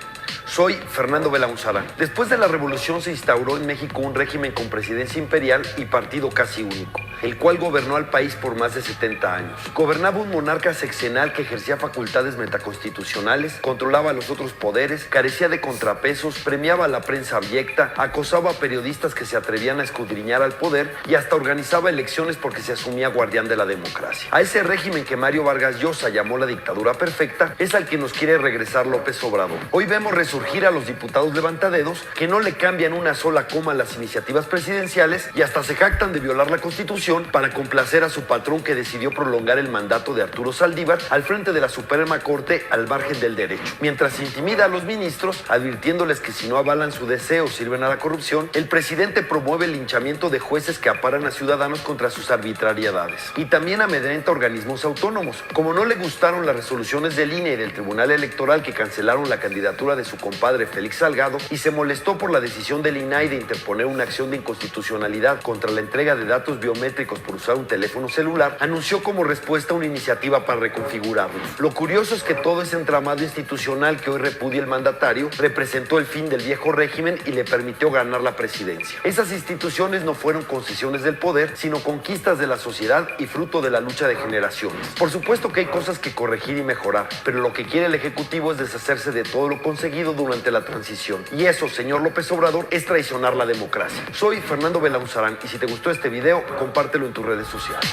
Soy Fernando Belauzarán. Después de la revolución se instauró en México un régimen con presidencia imperial y partido casi único, el cual gobernó al país por más de 70 años. Gobernaba un monarca sexenal que ejercía facultades metaconstitucionales, controlaba a los otros poderes, carecía de contrapesos, premiaba a la prensa abyecta, acosaba a periodistas que se atrevían a escudriñar al poder y hasta organizaba elecciones porque se asumía guardián de la democracia. A ese régimen que Mario Vargas Llosa llamó la dictadura perfecta es al que nos quiere regresar López Obrador. Hoy vemos resurgir a los diputados levantadedos que no le cambian una sola coma a las iniciativas presidenciales y hasta se jactan de violar la Constitución para complacer a su patrón que decidió prolongar el mandato de Arturo Saldívar al frente de la Suprema Corte al margen del derecho. Mientras intimida a los ministros, advirtiéndoles que si no avalan su deseo sirven a la corrupción, el presidente promueve el linchamiento de jueces que amparan a ciudadanos contra sus arbitrariedades. Y también amedrenta organismos autónomos. Como no le gustaron las resoluciones del INE y del Tribunal Electoral que cancelaron la candidatura de su compadre Félix Salgado y se molestó por la decisión del INAI de interponer una acción de inconstitucionalidad contra la entrega de datos biométricos por usar un teléfono celular, anunció como respuesta una iniciativa para reconfigurarlos. Lo curioso es que todo ese entramado institucional que hoy repudia el mandatario representó el fin del viejo régimen y le permitió ganar la presidencia. Esas instituciones no fueron concesiones del poder, sino conquistas de la sociedad y fruto de la lucha de generaciones. Por supuesto que hay cosas que corregir y mejorar, pero lo que quiere el Ejecutivo es deshacerse de todo lo conseguido durante la transición. Y eso, señor López Obrador, es traicionar la democracia. Soy Fernando Belauzarán y si te gustó este video, compártelo en tus redes sociales.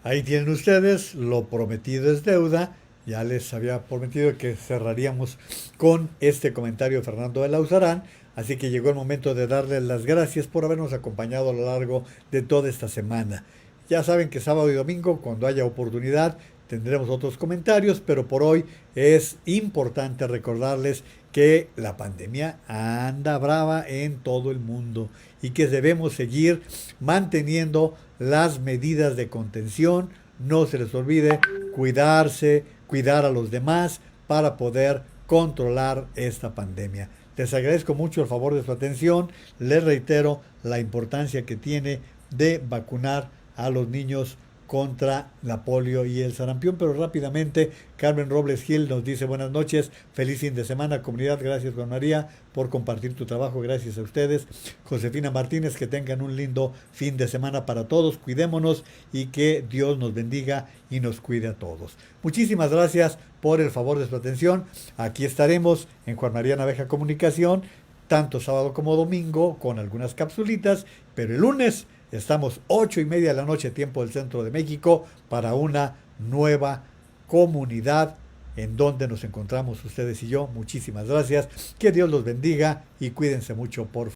Ahí tienen ustedes, lo prometido es deuda. Ya les había prometido que cerraríamos con este comentario de Fernando Belauzarán. Así que llegó el momento de darles las gracias por habernos acompañado a lo largo de toda esta semana. Ya saben que sábado y domingo, cuando haya oportunidad, tendremos otros comentarios, pero por hoy es importante recordarles que la pandemia anda brava en todo el mundo y que debemos seguir manteniendo las medidas de contención. No se les olvide cuidarse, cuidar a los demás para poder controlar esta pandemia. Les agradezco mucho el favor de su atención. Les reitero la importancia que tiene de vacunar a los niños contra la polio y el sarampión. Pero rápidamente, Carmen Robles Gil nos dice buenas noches, feliz fin de semana comunidad, gracias Juan María por compartir tu trabajo, gracias a ustedes. Josefina Martínez, que tengan un lindo fin de semana para todos, cuidémonos y que Dios nos bendiga y nos cuide a todos. Muchísimas gracias por el favor de su atención. Aquí estaremos en Juan María Naveja Comunicación, tanto sábado como domingo, con algunas capsulitas, pero el lunes estamos 8:30 de la noche, tiempo del centro de México, para una nueva comunidad en donde nos encontramos ustedes y yo. Muchísimas gracias, que Dios los bendiga y cuídense mucho, por favor.